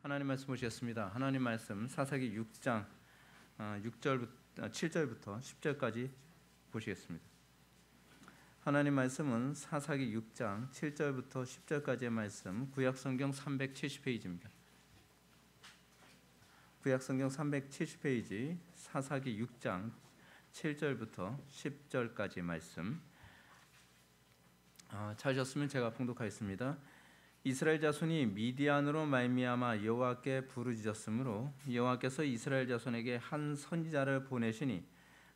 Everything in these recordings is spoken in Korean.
하나님 말씀 보시겠습니다. 하나님 말씀 사사기 6장 7절부터 10절까지 보시겠습니다. 하나님 말씀은 사사기 6장 7절부터 10절까지의 말씀, 구약성경 370페이지입니다. 구약성경 370페이지 사사기 6장 7절부터 10절까지 말씀. 찾으셨으면 제가 봉독하겠습니다. 이스라엘 자손이 미디안으로 말미암아 여호와께 부르짖었으므로 여호와께서 이스라엘 자손에게 한 선지자를 보내시니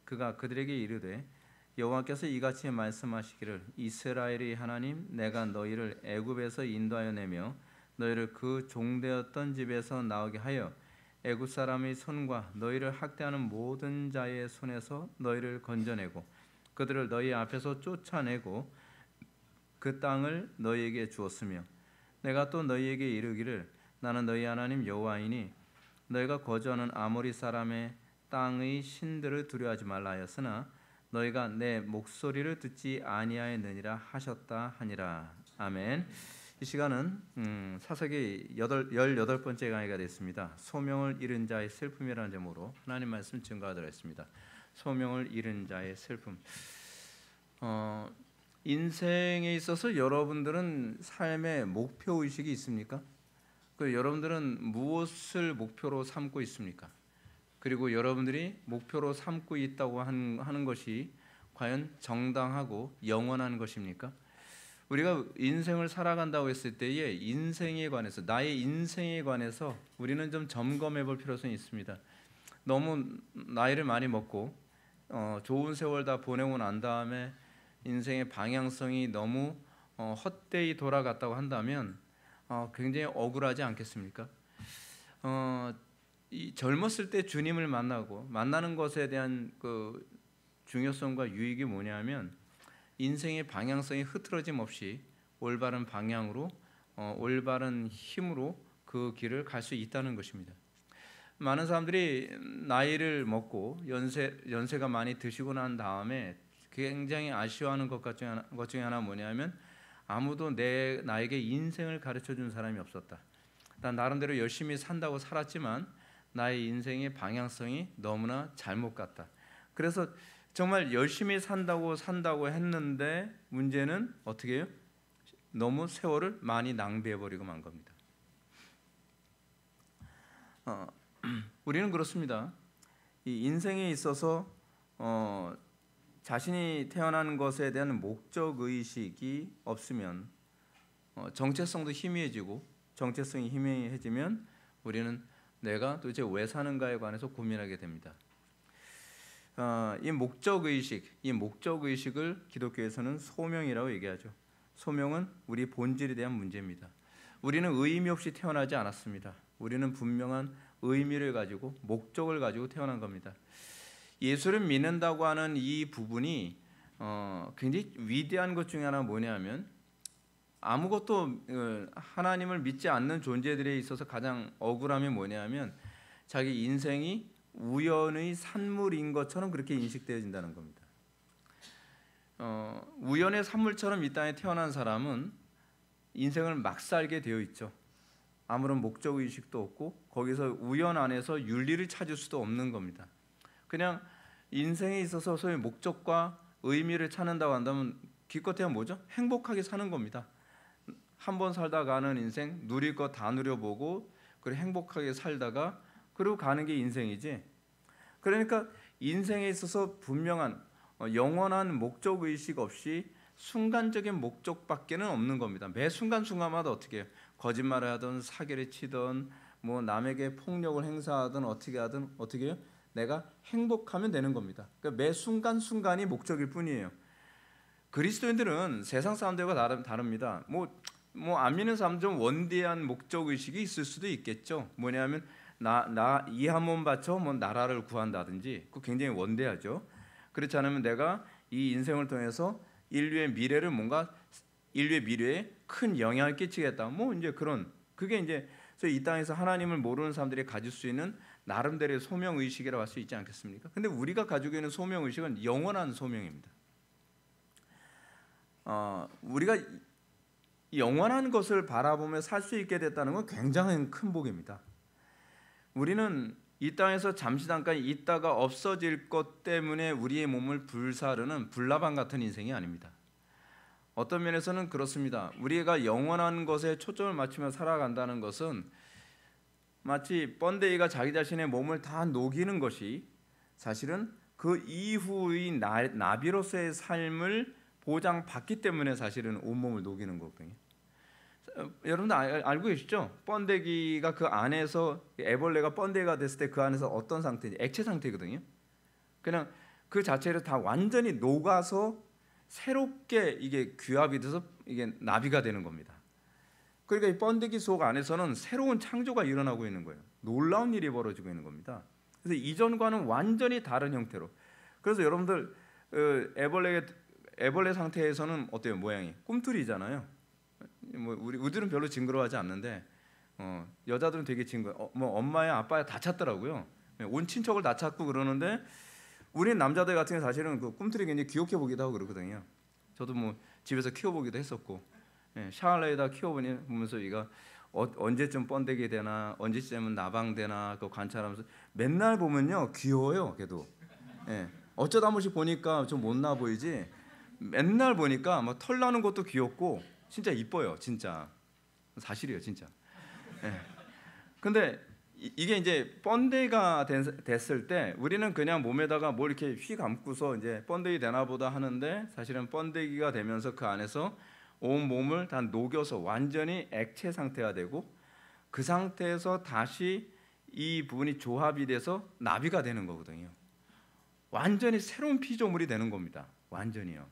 그가 그들에게 이르되 여호와께서 이같이 말씀하시기를 이스라엘의 하나님 내가 너희를 애굽에서 인도하여 내며 너희를 그 종되었던 집에서 나오게 하여 애굽 사람의 손과 너희를 학대하는 모든 자의 손에서 너희를 건져내고 그들을 너희 앞에서 쫓아내고 그 땅을 너희에게 주었으며 내가 또 너희에게 이르기를 나는 너희 하나님 여호와이니 너희가 거주하는 아모리 사람의 땅의 신들을 두려워하지 말라 하였으나 너희가 내 목소리를 듣지 아니하였느니라 하셨다 하니라. 아멘. 이 시간은 사사기 18번째 강의가 됐습니다. 소명을 잃은 자의 슬픔이라는 제목으로 하나님 말씀 증거하도록 하겠습니다. 소명을 잃은 자의 슬픔. 인생에 있어서 여러분들은 삶의 목표의식이 있습니까? 여러분들은 무엇을 목표로 삼고 있습니까? 그리고 여러분들이 목표로 삼고 있다고 하는 것이 과연 정당하고 영원한 것입니까? 우리가 인생을 살아간다고 했을 때에 인생에 관해서, 나의 인생에 관해서 우리는 좀 점검해 볼 필요성이 있습니다. 너무 나이를 많이 먹고 좋은 세월 다 보내고 난 다음에 인생의 방향성이 너무 헛되이 돌아갔다고 한다면 굉장히 억울하지 않겠습니까? 이 젊었을 때 주님을 만나는 것에 대한 그 중요성과 유익이 뭐냐면 인생의 방향성이 흐트러짐 없이 올바른 방향으로 올바른 힘으로 그 길을 갈 수 있다는 것입니다. 많은 사람들이 나이를 먹고 연세가 많이 드시고 난 다음에 굉장히 아쉬워하는 것 중에 하나 뭐냐면 아무도 나에게 인생을 가르쳐준 사람이 없었다. 난 나름대로 열심히 산다고 살았지만 나의 인생의 방향성이 너무나 잘못 갔다. 그래서 정말 열심히 산다고 했는데 문제는 어떻게 해요? 너무 세월을 많이 낭비해버리고 만 겁니다. 우리는 그렇습니다. 이 인생에 있어서 자신이 태어난 것에 대한 목적의식이 없으면 정체성도 희미해지고 정체성이 희미해지면 우리는 내가 도대체 왜 사는가에 관해서 고민하게 됩니다. 이 목적의식을 기독교에서는 소명이라고 얘기하죠. 소명은 우리 본질에 대한 문제입니다. 우리는 의미 없이 태어나지 않았습니다. 우리는 분명한 의미를 가지고 목적을 가지고 태어난 겁니다. 예수를 믿는다고 하는 이 부분이 굉장히 위대한 것 중에 하나 뭐냐면 아무것도 하나님을 믿지 않는 존재들에 있어서 가장 억울함이 뭐냐면 자기 인생이 우연의 산물인 것처럼 그렇게 인식되어진다는 겁니다. 우연의 산물처럼 이 땅에 태어난 사람은 인생을 막 살게 되어 있죠. 아무런 목적의식도 없고 거기서 우연 안에서 윤리를 찾을 수도 없는 겁니다. 그냥 인생에 있어서 소위 목적과 의미를 찾는다고 한다면 기껏해야 뭐죠? 행복하게 사는 겁니다. 한 번 살다 가는 인생, 누릴 거 다 누려보고 그리고 행복하게 살다가 그리고 가는 게 인생이지. 그러니까 인생에 있어서 분명한 영원한 목적의식 없이 순간적인 목적밖에는 없는 겁니다. 매 순간순간마다 어떻게 해요? 거짓말을 하든 사기를 치든 뭐 남에게 폭력을 행사하든 어떻게 하든 어떻게 해요? 내가 행복하면 되는 겁니다. 그러니까 매 순간순간이 목적일 뿐이에요. 그리스도인들은 세상 사람들과 다릅니다. 뭐 안 믿는 사람 좀 원대한 목적의식이 있을 수도 있겠죠. 뭐냐면 나 이 한 몸 바쳐 뭐 나라를 구한다든지 그거 굉장히 원대하죠. 그렇지 않으면 내가 이 인생을 통해서 인류의 미래에 큰 영향을 끼치겠다. 뭐 이제 그게 이제 이 땅에서 하나님을 모르는 사람들이 가질 수 있는 나름대로의 소명 의식이라고 할 수 있지 않겠습니까? 근데 우리가 가지고 있는 소명 의식은 영원한 소명입니다. 우리가 영원한 것을 바라보며 살 수 있게 됐다는 건 굉장히 큰 복입니다. 우리는 이 땅에서 잠시 잠깐 있다가 없어질 것 때문에 우리의 몸을 불사르는 불나방 같은 인생이 아닙니다. 어떤 면에서는 그렇습니다. 우리가 영원한 것에 초점을 맞추며 살아간다는 것은 마치 번데기가 자기 자신의 몸을 다 녹이는 것이 사실은 그 이후의 나비로서의 삶을 보장받기 때문에 사실은 온몸을 녹이는 거거든요. 여러분들 알고 계시죠? 번데기가 그 안에서, 애벌레가 번데기가 됐을 때 그 안에서 어떤 상태인지, 액체 상태거든요. 그냥 그 자체를 다 완전히 녹아서 새롭게 이게 규합이 돼서 이게 나비가 되는 겁니다. 그러니까 이 번데기 속 안에서는 새로운 창조가 일어나고 있는 거예요. 놀라운 일이 벌어지고 있는 겁니다. 그래서 이전과는 완전히 다른 형태로. 그래서 여러분들 애벌레 상태에서는 어때요? 모양이 꿈틀이잖아요. 뭐 우리들은 별로 징그러워하지 않는데 여자들은 되게 징그러. 뭐 엄마야 아빠야 다 찾더라고요. 온 친척을 다 찾고 그러는데 우리는 남자들 같은 경우 사실은 그 꿈틀이 굉장히 귀엽게 보기도 하고 그러거든요. 저도 뭐 집에서 키워보기도 했었고 샤랄라에다 키워보면서 얘가 언제쯤 번데기 되나 언제쯤은 나방 되나 그 관찰하면서 맨날 보면요 귀여워요. 걔도 어쩌다 한 번씩 보니까 좀 못나 보이지 맨날 보니까 막 털 나는 것도 귀엽고 진짜 이뻐요. 진짜 사실이에요. 진짜. 근데 이게 이제 번데기가 됐을 때 우리는 그냥 몸에다가 뭘 이렇게 휘 감고서 이제 번데기 되나 보다 하는데 사실은 번데기가 되면서 그 안에서 온 몸을 다 녹여서 완전히 액체 상태가 되고 그 상태에서 다시 이 부분이 조합이 돼서 나비가 되는 거거든요. 완전히 새로운 피조물이 되는 겁니다. 완전히요.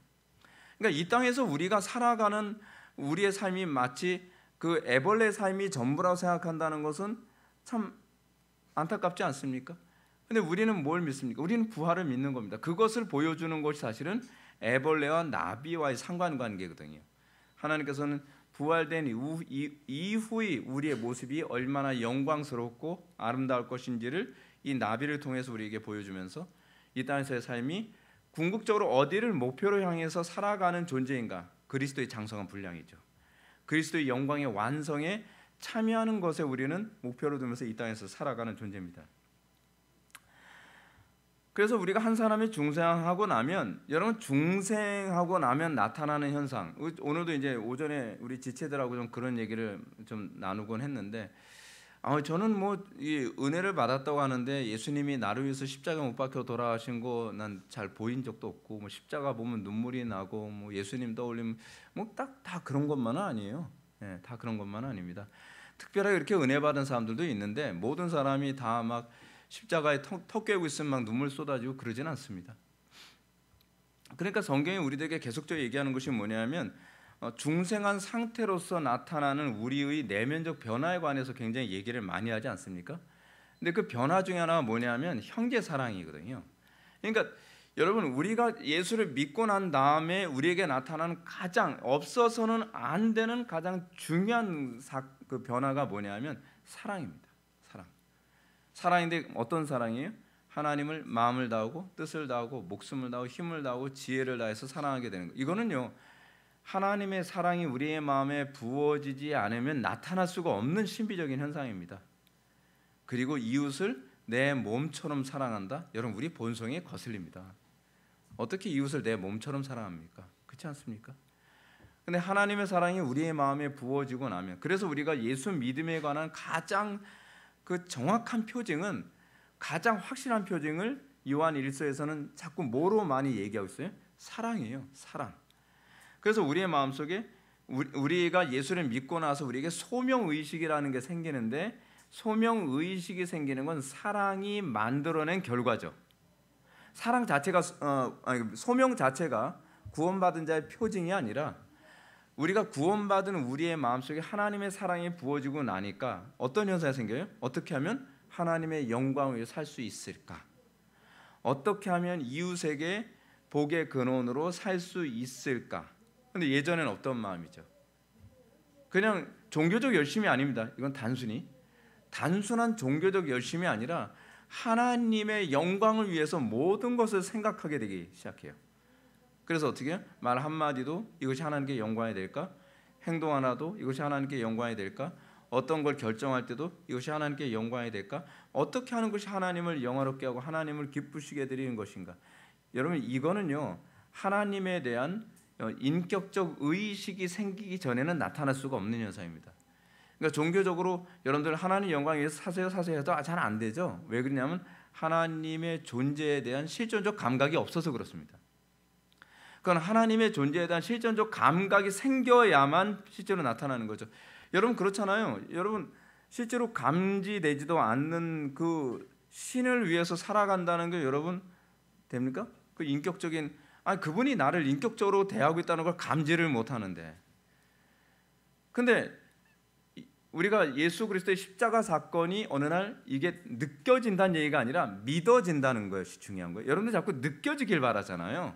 그러니까 이 땅에서 우리가 살아가는 우리의 삶이 마치 그 애벌레 삶이 전부라고 생각한다는 것은 참 안타깝지 않습니까? 근데 우리는 뭘 믿습니까? 우리는 부활을 믿는 겁니다. 그것을 보여주는 것이 사실은 애벌레와 나비와의 상관관계거든요. 하나님께서는 부활된 이후의 우리의 모습이 얼마나 영광스럽고 아름다울 것인지를 이 나비를 통해서 우리에게 보여주면서 이 땅에서의 삶이 궁극적으로 어디를 목표로 향해서 살아가는 존재인가? 그리스도의 장성한 분량이죠. 그리스도의 영광의 완성에 참여하는 것에 우리는 목표로 두면서 이 땅에서 살아가는 존재입니다. 그래서 우리가 한 사람이 중생하고 나면 여러분 중생하고 나면 나타나는 현상 오늘도 이제 오전에 우리 지체들하고 좀 그런 얘기를 좀 나누곤 했는데 저는 뭐 이 은혜를 받았다고 하는데 예수님이 나를 위해서 십자가 못 박혀 돌아가신 거 난 잘 보인 적도 없고 뭐 십자가 보면 눈물이 나고 뭐 예수님 떠올리면 뭐 딱 다 그런 것만은 아니에요. 다 그런 것만은 아닙니다. 특별하게 이렇게 은혜 받은 사람들도 있는데 모든 사람이 다 막 십자가에 턱 꿰고 있으면 막 눈물 쏟아지고 그러진 않습니다. 그러니까 성경이 우리들에게 계속적으로 얘기하는 것이 뭐냐면 중생한 상태로서 나타나는 우리의 내면적 변화에 관해서 굉장히 얘기를 많이 하지 않습니까? 근데 그 변화 중에 하나가 뭐냐면 형제 사랑이거든요. 그러니까 여러분 우리가 예수를 믿고 난 다음에 우리에게 나타나는 가장 없어서는 안 되는 가장 중요한 그 변화가 뭐냐면 사랑입니다. 사랑인데 어떤 사랑이에요? 하나님을 마음을 다하고 뜻을 다하고 목숨을 다하고 힘을 다하고 지혜를 다해서 사랑하게 되는 거예요. 이거는요 하나님의 사랑이 우리의 마음에 부어지지 않으면 나타날 수가 없는 신비적인 현상입니다. 그리고 이웃을 내 몸처럼 사랑한다. 여러분 우리 본성에 거슬립니다. 어떻게 이웃을 내 몸처럼 사랑합니까? 그렇지 않습니까? 근데 하나님의 사랑이 우리의 마음에 부어지고 나면 그래서 우리가 예수 믿음에 관한 가장 그 정확한 표징은 가장 확실한 표징을 요한 1서에서는 자꾸 뭐로 많이 얘기하고 있어요? 사랑이에요. 사랑. 그래서 우리의 마음속에 우리가 예수를 믿고 나서 우리에게 소명의식이라는 게 생기는데 소명의식이 생기는 건 사랑이 만들어낸 결과죠. 사랑 자체가 소명 자체가 구원받은 자의 표징이 아니라 우리가 구원받은 우리의 마음속에 하나님의 사랑이 부어지고 나니까 어떤 현상이 생겨요? 어떻게 하면 하나님의 영광을 위해 살 수 있을까? 어떻게 하면 이웃에게 복의 근원으로 살 수 있을까? 근데 예전에는 어떤 마음이죠? 그냥 종교적 열심이 아닙니다. 이건 단순한 종교적 열심이 아니라 하나님의 영광을 위해서 모든 것을 생각하게 되기 시작해요. 그래서 어떻게 해요? 말 한마디도 이것이 하나님께 영광이 될까? 행동 하나도 이것이 하나님께 영광이 될까? 어떤 걸 결정할 때도 이것이 하나님께 영광이 될까? 어떻게 하는 것이 하나님을 영화롭게 하고 하나님을 기쁘시게 드리는 것인가? 여러분, 이거는요, 하나님에 대한 인격적 의식이 생기기 전에는 나타날 수가 없는 현상입니다. 그러니까 종교적으로 여러분들 하나님 영광에 의해서 사세요 해도 잘 안 되죠. 왜 그러냐면 하나님의 존재에 대한 실존적 감각이 없어서 그렇습니다. 그건 하나님의 존재에 대한 실존적 감각이 생겨야만 실제로 나타나는 거죠. 여러분 그렇잖아요. 여러분 실제로 감지되지도 않는 그 신을 위해서 살아간다는 게 여러분 됩니까? 그 인격적인, 그분이 나를 인격적으로 대하고 있다는 걸 감지를 못 하는데. 근데 우리가 예수 그리스도의 십자가 사건이 어느 날 이게 느껴진다는 얘기가 아니라 믿어진다는 것이 중요한 거예요. 여러분들 자꾸 느껴지길 바라잖아요.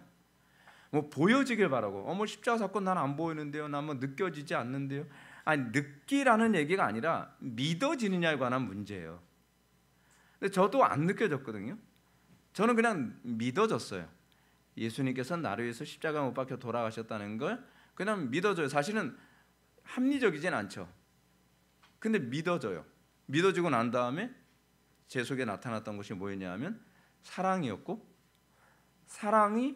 뭐 보여지길 바라고. 뭐 십자가 사건 난 안 보이는데요. 난 뭐 느껴지지 않는데요. 느끼라는 얘기가 아니라 믿어지느냐에 관한 문제예요. 근데 저도 안 느껴졌거든요. 저는 그냥 믿어졌어요. 예수님께서 나를 위해서 십자가 못 박혀 돌아가셨다는 걸 그냥 믿어져요. 사실은 합리적이진 않죠. 근데 믿어져요. 믿어지고 난 다음에 제 속에 나타났던 것이 뭐였냐 하면 사랑이었고, 사랑이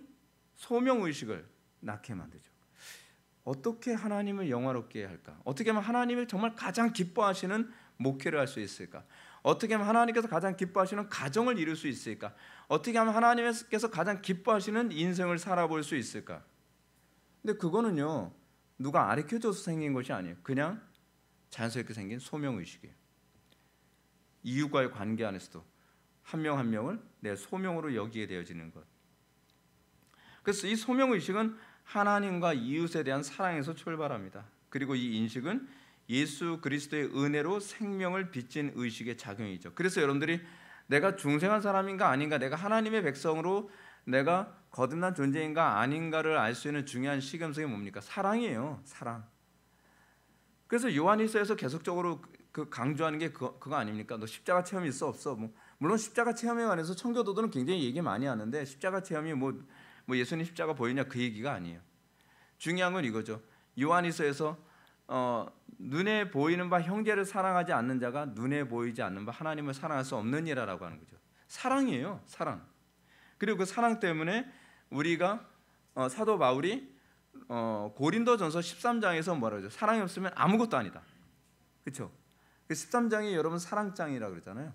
소명의식을 낳게 만들죠. 어떻게 하나님을 영화롭게 할까? 어떻게 하면 하나님을 정말 가장 기뻐하시는 목회를 할 수 있을까? 어떻게 하면 하나님께서 가장 기뻐하시는 가정을 이룰 수 있을까? 어떻게 하면 하나님께서 가장 기뻐하시는 인생을 살아볼 수 있을까? 근데 그거는요, 누가 가르쳐줘서 생긴 것이 아니에요. 그냥 자연스럽게 생긴 소명의식이에요. 이웃과의 관계 안에서도 한 명 한 명을 내 소명으로 여기게 되어지는 것. 그래서 이 소명의식은 하나님과 이웃에 대한 사랑에서 출발합니다. 그리고 이 인식은 예수 그리스도의 은혜로 생명을 빚진 의식의 작용이죠. 그래서 여러분들이 내가 중생한 사람인가 아닌가, 내가 하나님의 백성으로 내가 거듭난 존재인가 아닌가를 알 수 있는 중요한 시금석이 뭡니까? 사랑이에요. 사랑. 그래서 요한일서에서 계속적으로 그 강조하는 게 그거 아닙니까? 너 십자가 체험이 있어 없어? 물론 십자가 체험에 관해서 청교도들은 굉장히 얘기 많이 하는데 십자가 체험이 뭐 예수님 십자가 보이냐 그 얘기가 아니에요. 중요한 건 이거죠. 요한일서에서 눈에 보이는 바 형제를 사랑하지 않는 자가 눈에 보이지 않는 바 하나님을 사랑할 수 없느니라라고 하는 거죠. 사랑이에요. 사랑. 그리고 그 사랑 때문에 우리가 사도 바울이 고린도전서 13장에서 뭐라 그러죠? 사랑이 없으면 아무것도 아니다. 그렇죠? 그 13장이 여러분 사랑장이라고 그러잖아요.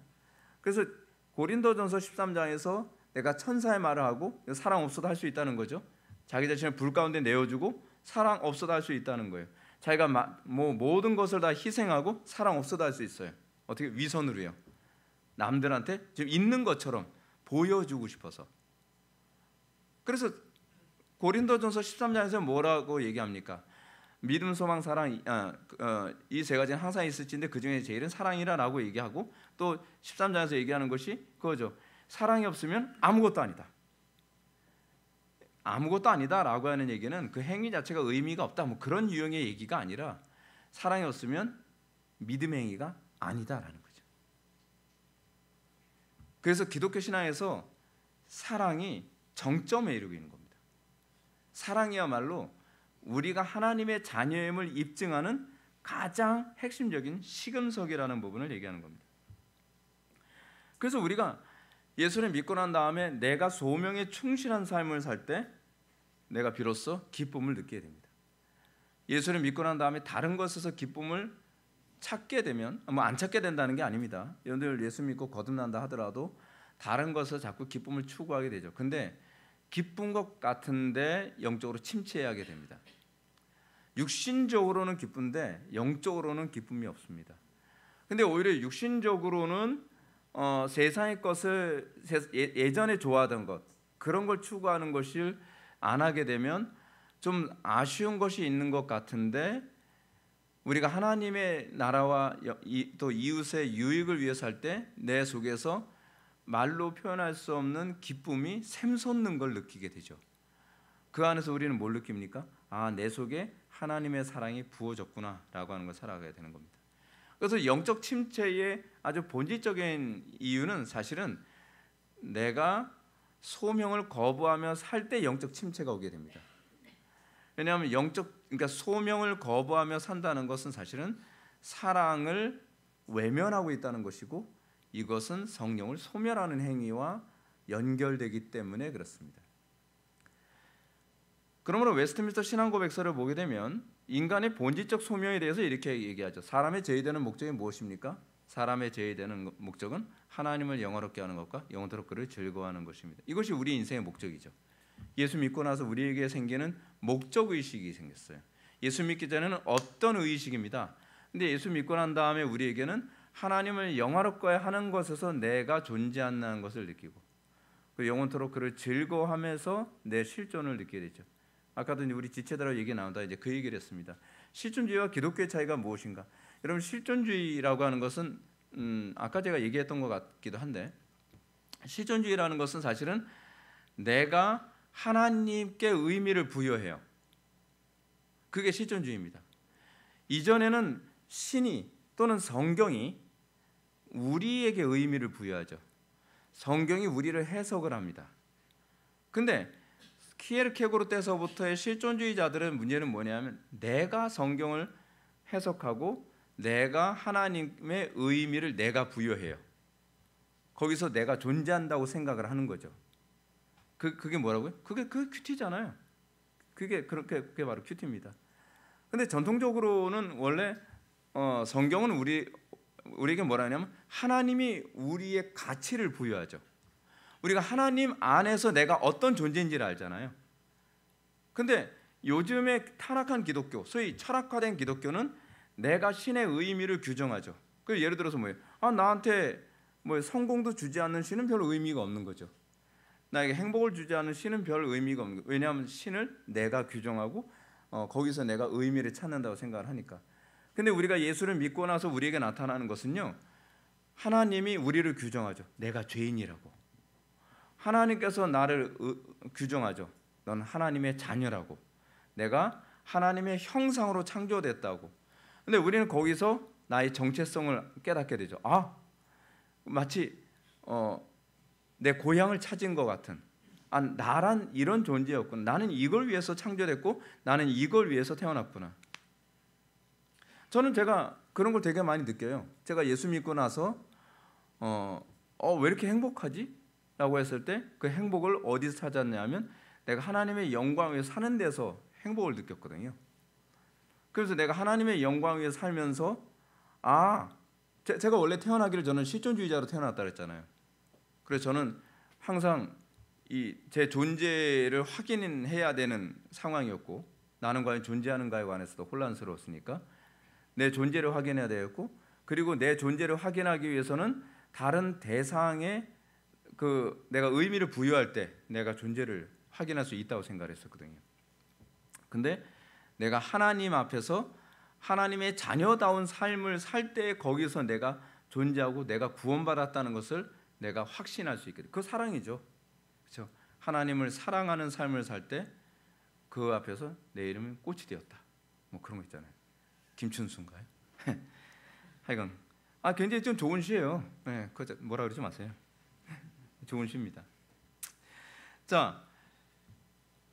그래서 고린도전서 13장에서 내가 천사의 말을 하고 사랑 없어도 할 수 있다는 거죠. 자기 자신을 불 가운데 내어주고 사랑 없어도 할 수 있다는 거예요. 자기가 모든 것을 다 희생하고 사랑 없어도 할 수 있어요. 어떻게? 위선으로요. 남들한테 지금 있는 것처럼 보여주고 싶어서. 그래서 고린도전서 13장에서 뭐라고 얘기합니까? 믿음, 소망, 사랑 이 세 가지는 항상 있을진데 그 중에 제일은 사랑이라고 얘기하고 또 13장에서 얘기하는 것이 그거죠. 사랑이 없으면 아무것도 아니다. 아무것도 아니다라고 하는 얘기는 그 행위 자체가 의미가 없다. 그런 유형의 얘기가 아니라 사랑이 없으면 믿음의 행위가 아니다라는 거죠. 그래서 기독교 신앙에서 사랑이 정점에 이르고 있는 겁니다. 사랑이야말로 우리가 하나님의 자녀임을 입증하는 가장 핵심적인 시금석이라는 부분을 얘기하는 겁니다. 그래서 우리가 예수를 믿고 난 다음에 내가 소명에 충실한 삶을 살 때 내가 비로소 기쁨을 느끼게 됩니다. 예수를 믿고 난 다음에 다른 것에서 기쁨을 찾게 되면 안 찾게 된다는 게 아닙니다. 여러분들 예수 믿고 거듭난다 하더라도 다른 것에서 자꾸 기쁨을 추구하게 되죠. 근데 기쁜 것 같은데 영적으로 침체하게 됩니다. 육신적으로는 기쁜데 영적으로는 기쁨이 없습니다. 근데 오히려 육신적으로는 세상의 것을 예전에 좋아하던 것 그런 걸 추구하는 것을 안 하게 되면 좀 아쉬운 것이 있는 것 같은데 우리가 하나님의 나라와 또 이웃의 유익을 위해 살 때 내 속에서 말로 표현할 수 없는 기쁨이 샘솟는 걸 느끼게 되죠. 그 안에서 우리는 뭘 느낍니까? 내 속에 하나님의 사랑이 부어졌구나라고 하는 걸 살아가야 되는 겁니다. 그래서 영적 침체의 아주 본질적인 이유는 사실은 내가 소명을 거부하며 살 때 영적 침체가 오게 됩니다. 왜냐하면 그러니까 소명을 거부하며 산다는 것은 사실은 사랑을 외면하고 있다는 것이고, 이것은 성령을 소멸하는 행위와 연결되기 때문에 그렇습니다. 그러므로 웨스트민스터 신앙고백서를 보게 되면 인간의 본질적 소명에 대해서 이렇게 얘기하죠. 사람의 제의되는 목적이 무엇입니까? 사람의 제의되는 목적은 하나님을 영화롭게 하는 것과 영원토록 그를 즐거워하는 것입니다. 이것이 우리 인생의 목적이죠. 예수 믿고 나서 우리에게 생기는 목적의식이 생겼어요. 예수 믿기 전에는 어떤 의식입니다. 근데 예수 믿고 난 다음에 우리에게는 하나님을 영화롭게 하는 것에서 내가 존재한다는 것을 느끼고, 그 영원토록 그를 즐거워하면서 내 실존을 느끼게 되죠. 아까도 우리 지체들하고 얘기 나온다 이제 그 얘기를 했습니다. 실존주의와 기독교의 차이가 무엇인가? 여러분, 실존주의라고 하는 것은 아까 제가 얘기했던 것 같기도 한데, 실존주의라는 것은 사실은 내가 하나님께 의미를 부여해요. 그게 실존주의입니다. 이전에는 신이 또는 성경이 우리에게 의미를 부여하죠. 성경이 우리를 해석을 합니다. 근데 키에르케고르 때서부터의 실존주의자들은 문제는 뭐냐면, 내가 성경을 해석하고 내가 하나님의 의미를 내가 부여해요. 거기서 내가 존재한다고 생각을 하는 거죠. 그게 뭐라고요? 그게 큐티잖아요. 그게 바로 큐티입니다. 근데 전통적으로는 원래 성경은 우리에게 뭐라 하냐면 하나님이 우리의 가치를 부여하죠. 우리가 하나님 안에서 내가 어떤 존재인지를 알잖아요. 근데 요즘에 타락한 기독교, 소위 철학화된 기독교는 내가 신의 의미를 규정하죠. 그 예를 들어서 뭐예요? 나한테 뭐 성공도 주지 않는 신은 별 의미가 없는 거죠. 나에게 행복을 주지 않는 신은 별 의미가 없는 거예요. 왜냐하면 신을 내가 규정하고 거기서 내가 의미를 찾는다고 생각을 하니까. 근데 우리가 예수를 믿고 나서 우리에게 나타나는 것은요, 하나님이 우리를 규정하죠. 내가 죄인이라고. 하나님께서 나를 규정하죠. 넌 하나님의 자녀라고. 내가 하나님의 형상으로 창조됐다고. 근데 우리는 거기서 나의 정체성을 깨닫게 되죠. 마치 내 고향을 찾은 것 같은, 나란 이런 존재였구나. 나는 이걸 위해서 창조됐고 나는 이걸 위해서 태어났구나. 저는 제가 그런 걸 되게 많이 느껴요. 제가 예수 믿고 나서 왜 이렇게 행복하지? 라고 했을 때 그 행복을 어디서 찾았냐면 내가 하나님의 영광 위에 사는 데서 행복을 느꼈거든요. 그래서 내가 하나님의 영광 위에 살면서 제가 원래 태어나기를 저는 실존주의자로 태어났다 그랬잖아요. 그래서 저는 항상 제 존재를 확인해야 되는 상황이었고, 나는 과연 존재하는가에 관해서도 혼란스러웠으니까 내 존재를 확인해야 되었고, 그리고 내 존재를 확인하기 위해서는 다른 대상에 내가 의미를 부여할 때 내가 존재를 확인할 수 있다고 생각을 했었거든요. 근데 내가 하나님 앞에서 하나님의 자녀다운 삶을 살 때 거기서 내가 존재하고 내가 구원받았다는 것을 내가 확신할 수 있게 돼. 그 사랑이죠. 그렇죠? 하나님을 사랑하는 삶을 살 때 그 앞에서 내 이름은 꽃이 되었다. 뭐 그런 거 있잖아요. 김춘수인가요? 하여간 굉장히 좀 좋은 시예요. 네, 뭐라 그러지 마세요. 좋은 시입니다. 자,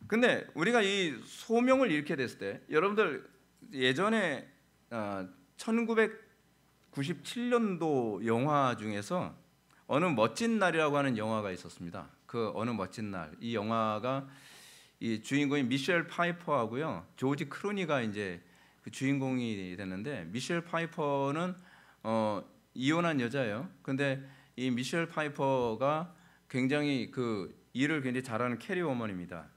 근데 우리가 이 소명을 잃게 됐을 때, 여러분들 예전에 1997년도 영화 중에서 어느 멋진 날이라고 하는 영화가 있었습니다. 그 어느 멋진 날, 이 영화가 이 주인공이 미셸 파이퍼하고요, 조지 크루니가 이제 그 주인공이 되는데, 미셸 파이퍼는 이혼한 여자예요. 근데 이 미셸 파이퍼가 굉장히 일을 굉장히 잘하는 캐리워먼입니다.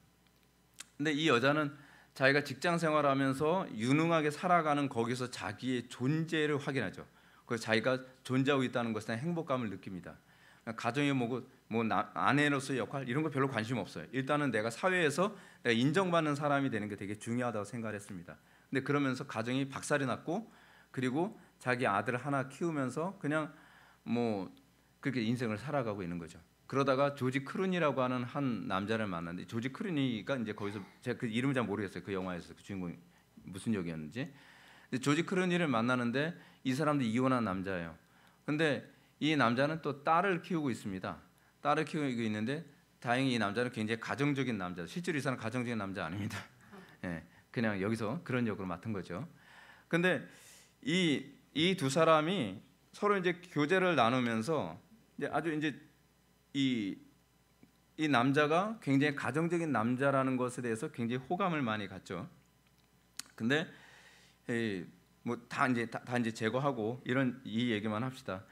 근데 이 여자는 자기가 직장 생활하면서 유능하게 살아가는 거기서 자기의 존재를 확인하죠. 그래서 자기가 존재하고 있다는 것에 대한 행복감을 느낍니다. 가정의 아내로서의 역할 이런 거 별로 관심 없어요. 일단은 내가 사회에서 내가 인정받는 사람이 되는 게 되게 중요하다고 생각했습니다. 근데 그러면서 가정이 박살이 났고, 그리고 자기 아들 하나 키우면서 그냥 그렇게 인생을 살아가고 있는 거죠. 그러다가 조지 크루니라고 하는 한 남자를 만났는데, 조지 크루니가 이제 거기서 제가 그 이름을 잘 모르겠어요. 그 영화에서 그 주인공이 무슨 역이었는지. 근데 조지 크루니를 만나는데 이 사람도 이혼한 남자예요. 근데 이 남자는 또 딸을 키우고 있습니다. 딸을 키우고 있는데 다행히 이 남자는 굉장히 가정적인 남자. 실제로 이 사람은 가정적인 남자 아닙니다. 예, 그냥 여기서 그런 역으로 맡은 거죠. 근데 이 두 사람이 서로 이제 교제를 나누면서 이제 아주 이제 이 남자가 굉장히 가정적인 남자라는 것에 대해서 굉장히 호감을 많이 갖죠. 근데 뭐 다 이제 제거하고 이 얘기만 합시다.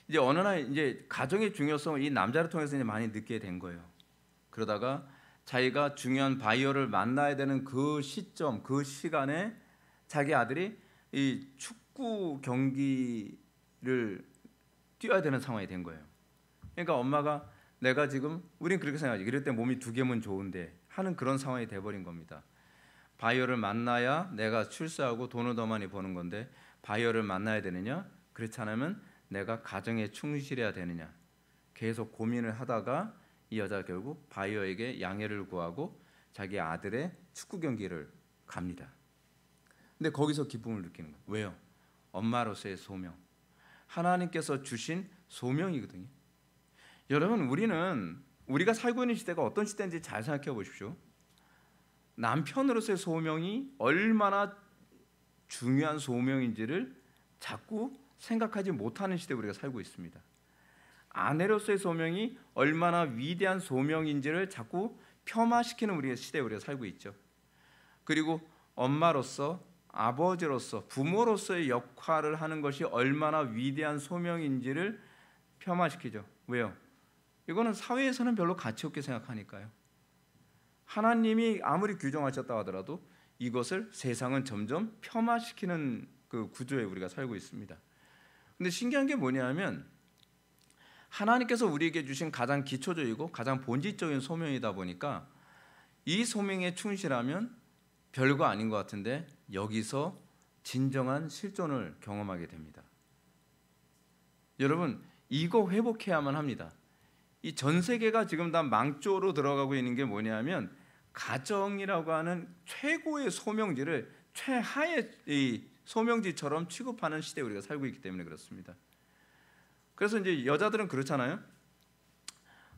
이제 어느 날 이제 가정의 중요성을 이 남자를 통해서 이제 많이 느끼게 된 거예요. 그러다가 자기가 중요한 바이어를 만나야 되는 그 시점, 그 시간에 자기 아들이 이 축구 경기를 뛰어야 되는 상황이 된 거예요. 그러니까 엄마가 내가 지금 우린 그렇게 생각하지. 이럴 때 몸이 두 개면 좋은데 하는 그런 상황이 돼버린 겁니다. 바이어를 만나야 내가 출세하고 돈을 더 많이 버는 건데 바이어를 만나야 되느냐? 그렇지 않으면 내가 가정에 충실해야 되느냐? 계속 고민을 하다가 이 여자가 결국 바이어에게 양해를 구하고 자기 아들의 축구 경기를 갑니다. 근데 거기서 기쁨을 느끼는 거예요. 왜요? 엄마로서의 소명. 하나님께서 주신 소명이거든요. 여러분, 우리가 살고 있는 시대가 어떤 시대인지 잘 생각해 보십시오. 남편으로서의 소명이 얼마나 중요한 소명인지를 자꾸 생각하지 못하는 시대에 우리가 살고 있습니다. 아내로서의 소명이 얼마나 위대한 소명인지를 자꾸 폄하시키는 우리의 시대에 우리가 살고 있죠. 그리고 엄마로서, 아버지로서, 부모로서의 역할을 하는 것이 얼마나 위대한 소명인지를 폄하시키죠. 왜요? 이거는 사회에서는 별로 가치 없게 생각하니까요. 하나님이 아무리 규정하셨다 하더라도 이것을 세상은 점점 폄하시키는 그 구조에 우리가 살고 있습니다. 근데 신기한 게 뭐냐면 하나님께서 우리에게 주신 가장 기초적이고 가장 본질적인 소명이다 보니까 이 소명에 충실하면 별거 아닌 것 같은데 여기서 진정한 실존을 경험하게 됩니다. 여러분, 이거 회복해야만 합니다. 이 전 세계가 지금 다 망조로 들어가고 있는 게 뭐냐면 가정이라고 하는 최고의 소명지를 최하의 이 소명지처럼 취급하는 시대에 우리가 살고 있기 때문에 그렇습니다. 그래서 이제 여자들은 그렇잖아요.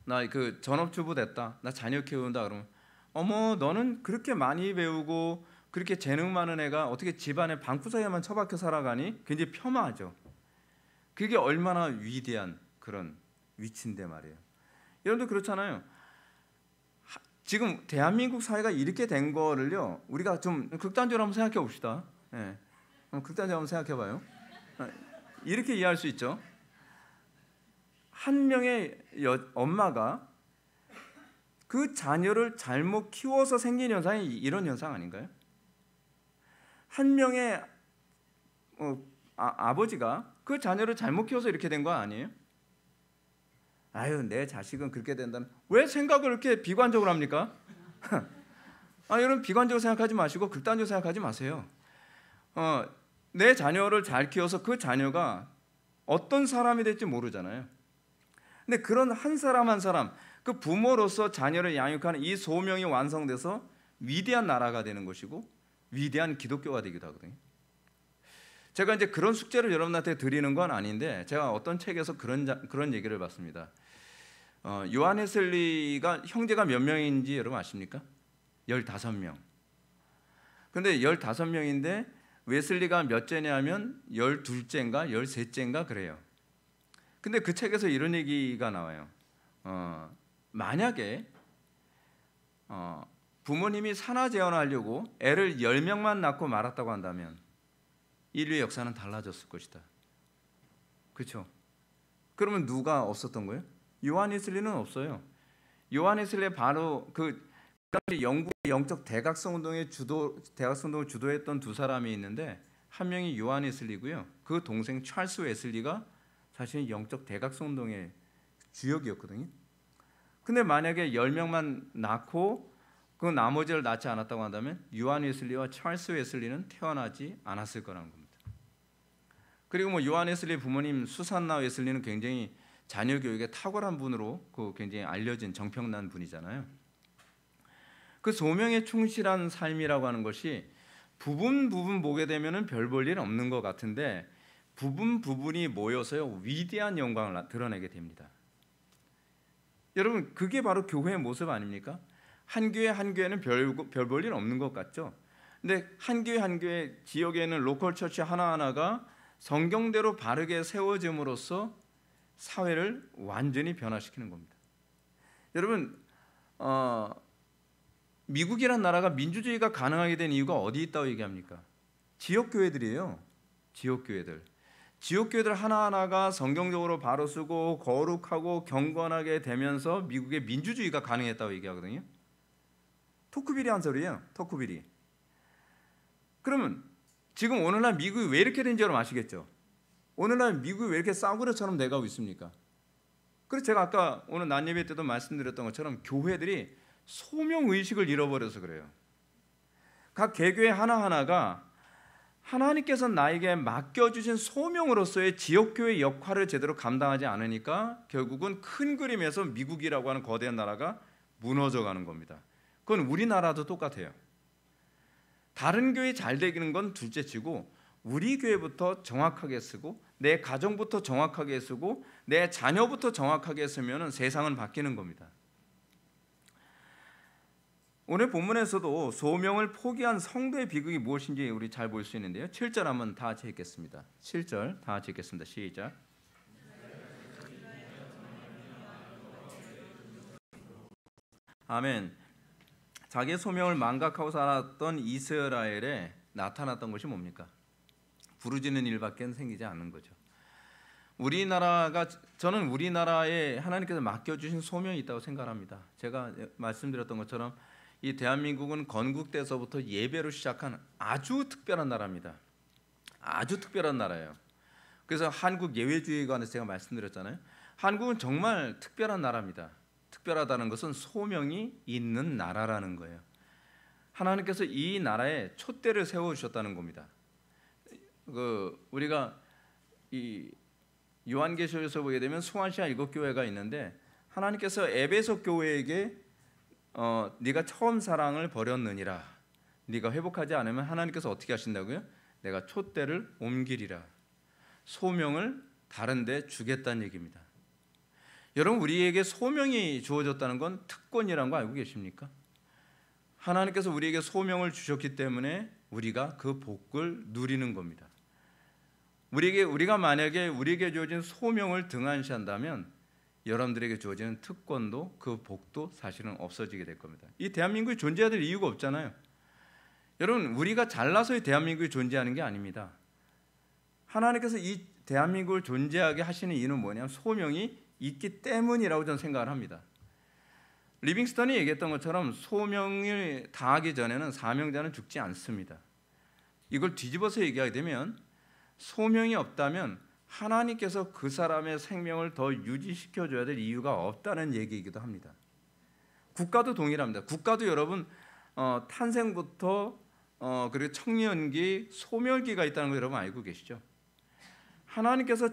나 그 전업주부 됐다. 나 자녀 키운다 그러면 어머 너는 그렇게 많이 배우고 그렇게 재능 많은 애가 어떻게 집안에 방구석에만 처박혀 살아가니? 굉장히 폄하하죠. 그게 얼마나 위대한 그런 위치인데 말이에요. 여러분도 그렇잖아요. 지금 대한민국 사회가 이렇게 된 거를요, 우리가 좀 극단적으로 한번 생각해 봅시다. 예, 극단적으로 한번 생각해 봐요. 이렇게 이해할 수 있죠. 한 명의 엄마가 그 자녀를 잘못 키워서 생긴 현상이 이런 현상 아닌가요? 한 명의 아버지가 그 자녀를 잘못 키워서 이렇게 된 거 아니에요? 아유, 내 자식은 그렇게 된다는, 왜 생각을 이렇게 비관적으로 합니까? 여러분, 비관적으로 생각하지 마시고 극단적으로 생각하지 마세요. 내 자녀를 잘 키워서 그 자녀가 어떤 사람이 될지 모르잖아요. 근데 그런 한 사람 한 사람, 그 부모로서 자녀를 양육하는 이 소명이 완성돼서 위대한 나라가 되는 것이고 위대한 기독교가 되기도 하거든요. 제가 이제 그런 숙제를 여러분한테 드리는 건 아닌데 제가 어떤 책에서 그런 얘기를 봤습니다. 요한 웨슬리가 형제가 몇 명인지 여러분 아십니까? 15명. 근데 15명인데 웨슬리가 몇째냐면 12째인가 13째인가 그래요. 근데 그 책에서 이런 얘기가 나와요. 만약에 부모님이 산하제헌하려고 애를 10명만 낳고 말았다고 한다면 인류의 역사는 달라졌을 것이다. 그렇죠? 그러면 누가 없었던 거예요? 요한 웨슬리는 없어요. 요한 웨슬리 바로 그 당시 영국의 영적 대각성 운동을 주도했던 두 사람이 있는데 한 명이 요한 웨슬리고요. 그 동생 찰스 웨슬리가 사실 영적 대각성 운동의 주역이었거든요. 근데 만약에 10명만 낳고 그 나머지를 낳지 않았다고 한다면 요한 웨슬리와 찰스 웨슬리는 태어나지 않았을 거라는 겁니다. 그리고 뭐 요한 웨슬리 부모님 수산나 웨슬리는 굉장히 자녀 교육에 탁월한 분으로 굉장히 알려진 정평난 분이잖아요. 그 소명에 충실한 삶이라고 하는 것이 부분 보게 되면은 별 볼 일 없는 것 같은데 부분이 모여서요 위대한 영광을 드러내게 됩니다. 여러분, 그게 바로 교회의 모습 아닙니까? 한 교회는 별 볼 일 없는 것 같죠? 근데 한 교회 한 교회 지역에 있는 로컬 처치 하나하나가 성경대로 바르게 세워짐으로써 사회를 완전히 변화시키는 겁니다. 여러분, 미국이란 나라가 민주주의가 가능하게 된 이유가 어디 있다고 얘기합니까? 지역교회들이에요. 지역교회들 하나하나가 성경적으로 바로 쓰고 거룩하고 경건하게 되면서 미국의 민주주의가 가능했다고 얘기하거든요. 토크빌이 한 소리예요. 토크빌이. 그러면 지금 오늘날 미국이 왜 이렇게 된지 여러분 아시겠죠? 오늘날 미국이 왜 이렇게 싸구려처럼 돼가고 있습니까? 그래서 제가 아까 오늘 낮 예배 때도 말씀드렸던 것처럼 교회들이 소명의식을 잃어버려서 그래요. 각 개교회 하나하나가 하나님께서 나에게 맡겨주신 소명으로서의 지역교회 역할을 제대로 감당하지 않으니까 결국은 큰 그림에서 미국이라고 하는 거대한 나라가 무너져가는 겁니다. 그건 우리나라도 똑같아요. 다른 교회 잘 되기는 건 둘째치고 우리 교회부터 정확하게 쓰고 내 가정부터 정확하게 쓰고 내 자녀부터 정확하게 쓰면 세상은 바뀌는 겁니다. 오늘 본문에서도 소명을 포기한 성도의 비극이 무엇인지 우리 잘 볼 수 있는데요. 7절 한번 다 같이 읽겠습니다. 7절 다 같이 읽겠습니다. 시작. 아멘. 자기의 소명을 망각하고 살았던 이스라엘에 나타났던 것이 뭡니까? 부르짖는 일밖에 생기지 않는 거죠. 저는 우리나라에 하나님께서 맡겨주신 소명이 있다고 생각합니다. 제가 말씀드렸던 것처럼 이 대한민국은 건국때서부터 예배로 시작한 아주 특별한 나라입니다. 아주 특별한 나라예요. 그래서 한국 예외주의에 관해서 제가 말씀드렸잖아요. 한국은 정말 특별한 나라입니다. 특별하다는 것은 소명이 있는 나라라는 거예요. 하나님께서 이 나라에 촛대를 세워주셨다는 겁니다. 우리가 이 요한계시록에서 보게 되면 소아시아 7교회가 있는데 하나님께서 에베소 교회에게 네가 처음 사랑을 버렸느니라. 네가 회복하지 않으면 하나님께서 어떻게 하신다고요? 내가 촛대를 옮기리라. 소명을 다른 데 주겠다는 얘기입니다. 여러분, 우리에게 소명이 주어졌다는 건 특권이라는 거 알고 계십니까? 하나님께서 우리에게 소명을 주셨기 때문에 우리가 그 복을 누리는 겁니다. 우리가 만약에 우리에게 주어진 소명을 등한시한다면 여러분들에게 주어지는 특권도 그 복도 사실은 없어지게 될 겁니다. 이 대한민국이 존재해야 될 이유가 없잖아요. 여러분, 우리가 잘나서 이 대한민국이 존재하는 게 아닙니다. 하나님께서 이 대한민국을 존재하게 하시는 이유는 뭐냐면 소명이 있기 때문이라고 저는 생각을 합니다. 리빙스턴이 얘기했던 것처럼 소명을 다하기 전에는 사명자는 죽지 않습니다. 이걸 뒤집어서 얘기하게 되면 소명이 없다면 하나님께서 그 사람의 생명을 더 유지시켜줘야 될 이유가 없다는 얘기이기도 합니다. 국가도 동일합니다. 국가도 여러분 탄생부터 그리고 청년기, 소멸기가 있다는 거 여러분 알고 계시죠? 하나님께서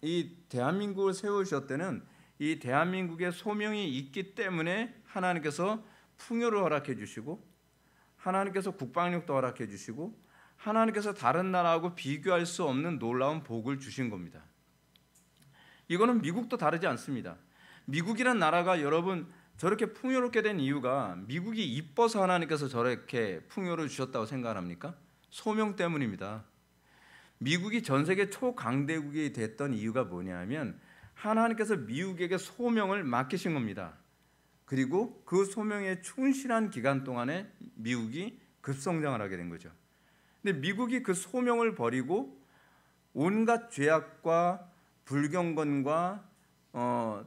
이 대한민국을 세우셨을 때는 이 대한민국의 소명이 있기 때문에 하나님께서 풍요를 허락해 주시고 하나님께서 국방력도 허락해 주시고 하나님께서 다른 나라하고 비교할 수 없는 놀라운 복을 주신 겁니다. 이거는 미국도 다르지 않습니다. 미국이란 나라가 여러분 저렇게 풍요롭게 된 이유가 미국이 이뻐서 하나님께서 저렇게 풍요를 주셨다고 생각합니까? 소명 때문입니다. 미국이 전 세계 초강대국이 됐던 이유가 뭐냐면 하나님께서 미국에게 소명을 맡기신 겁니다. 그리고 그 소명에 충실한 기간 동안에 미국이 급성장을 하게 된 거죠. 근데 미국이 그 소명을 버리고 온갖 죄악과 불경건과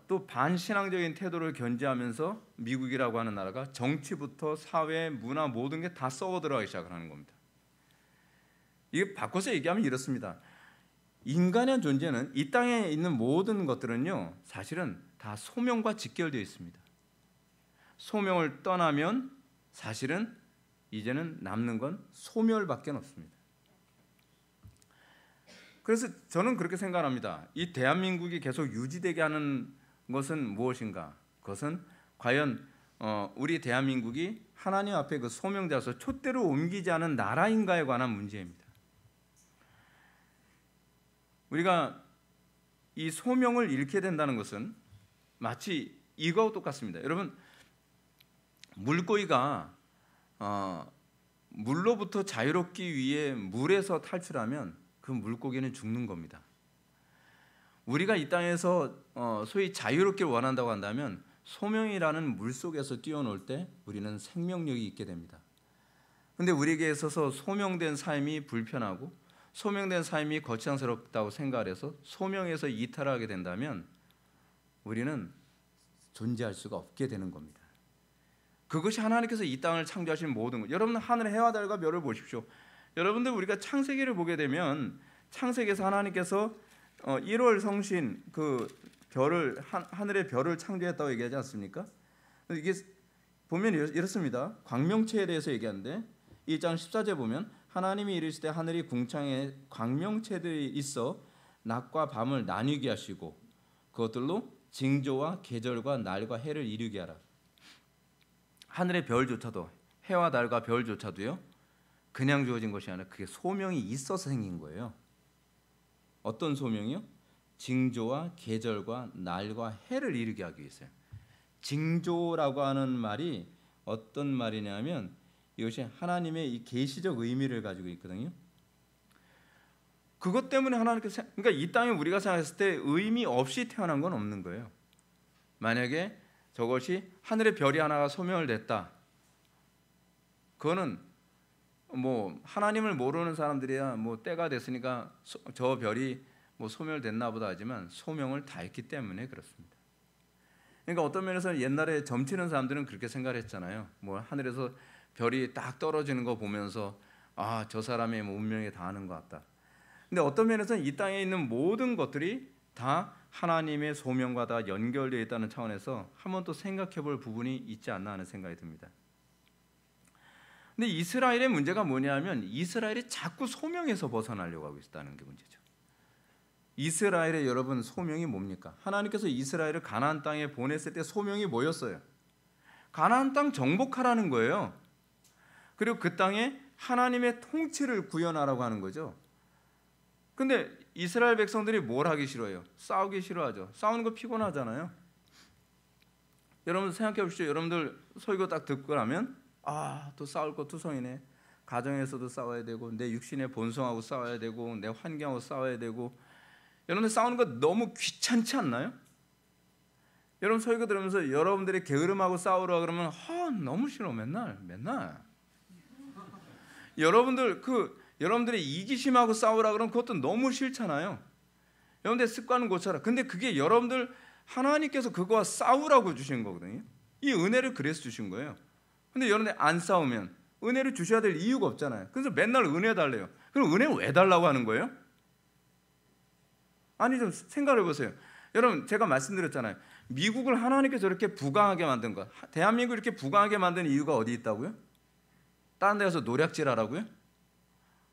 또 반신앙적인 태도를 견지하면서 미국이라고 하는 나라가 정치부터 사회, 문화 모든 게 다 썩어 들어가기 시작을 하는 겁니다. 이게 바꿔서 얘기하면 이렇습니다. 인간의 존재는 이 땅에 있는 모든 것들은요 사실은 다 소명과 직결되어 있습니다. 소명을 떠나면 사실은 이제는 남는 건 소멸밖에 없습니다. 그래서 저는 그렇게 생각합니다. 이 대한민국이 계속 유지되게 하는 것은 무엇인가? 그것은 과연 우리 대한민국이 하나님 앞에 그 소명자로서 촛대로 옮기지 않은 나라인가에 관한 문제입니다. 우리가 이 소명을 잃게 된다는 것은 마치 이거와 똑같습니다. 여러분, 물고기가 물로부터 자유롭기 위해 물에서 탈출하면 그 물고기는 죽는 겁니다. 우리가 이 땅에서 소위 자유롭기를 원한다고 한다면 소명이라는 물 속에서 뛰어놀 때 우리는 생명력이 있게 됩니다. 근데 우리에게 있어서 소명된 삶이 불편하고 소명된 삶이 거창스럽다고 생각을 해서 소명에서 이탈하게 된다면 우리는 존재할 수가 없게 되는 겁니다. 그것이 하나님께서 이 땅을 창조하신 모든 것. 여러분 하늘의 해와 달과 별을 보십시오. 여러분들 우리가 창세기를 보게 되면 창세기에서 하나님께서 1월 성신 그 별을 하늘의 별을 창조했다고 얘기하지 않습니까? 이게 보면 이렇습니다. 광명체에 대해서 얘기하는데 1장 14절 보면 하나님이 이르시되 하늘이 궁창에 광명체들이 있어 낮과 밤을 나뉘게 하시고 그것들로 징조와 계절과 날과 해를 이루게 하라. 하늘의 별조차도 해와 달과 별조차도요 그냥 주어진 것이 아니라 그게 소명이 있어서 생긴 거예요. 어떤 소명이요? 징조와 계절과 날과 해를 이루게 하기 위해서요. 징조라고 하는 말이 어떤 말이냐면 이것이 하나님의 이 계시적 의미를 가지고 있거든요. 그것 때문에 하나님께서 그러니까 이 땅에 우리가 생각했을 때 의미 없이 태어난 건 없는 거예요. 만약에 저것이 하늘의 별이 하나가 소명을 냈다. 그거는 뭐 하나님을 모르는 사람들이야 뭐 때가 됐으니까 저 별이 뭐 소멸됐나 보다 하지만 소명을 다 했기 때문에 그렇습니다. 그러니까 어떤 면에서 옛날에 점치는 사람들은 그렇게 생각했잖아요. 뭐 하늘에서 별이 딱 떨어지는 거 보면서 아, 저 사람의 뭐 운명에 닿는 것 같다. 근데 어떤 면에서는 이 땅에 있는 모든 것들이 다 하나님의 소명과 다 연결되어 있다는 차원에서 한번 또 생각해 볼 부분이 있지 않나 하는 생각이 듭니다. 근데 이스라엘의 문제가 뭐냐면 이스라엘이 자꾸 소명에서 벗어나려고 하고 있다는 게 문제죠. 이스라엘의 여러분 소명이 뭡니까? 하나님께서 이스라엘을 가나안 땅에 보냈을 때 소명이 뭐였어요? 가나안 땅 정복하라는 거예요. 그리고 그 땅에 하나님의 통치를 구현하라고 하는 거죠. 근데 이스라엘 백성들이 뭘 하기 싫어해요? 싸우기 싫어하죠. 싸우는 거 피곤하잖아요. 여러분 생각해 보십시오. 여러분들 설교 딱 듣고 나면 아, 또 싸울 거 투성이네. 가정에서도 싸워야 되고 내 육신의 본성하고 싸워야 되고 내 환경하고 싸워야 되고 여러분들 싸우는 거 너무 귀찮지 않나요? 여러분 설교 들으면서 여러분들이 게으름하고 싸우라 그러면 너무 싫어. 맨날 여러분들이 이기심하고 싸우라 그러면 그것도 너무 싫잖아요. 여러분들 습관은 고쳐라. 근데 그게 여러분들 하나님께서 그거와 싸우라고 주신 거거든요. 이 은혜를 그래서 주신 거예요. 근데 여러분들 안 싸우면 은혜를 주셔야 될 이유가 없잖아요. 그래서 맨날 은혜 달래요. 그럼 은혜 왜 달라고 하는 거예요? 아니 좀 생각해 보세요. 여러분 제가 말씀드렸잖아요. 미국을 하나님께서 저렇게 부강하게 만든 것, 대한민국을 이렇게 부강하게 만든 이유가 어디 있다고요? 다른 데 가서 노략질하라고요?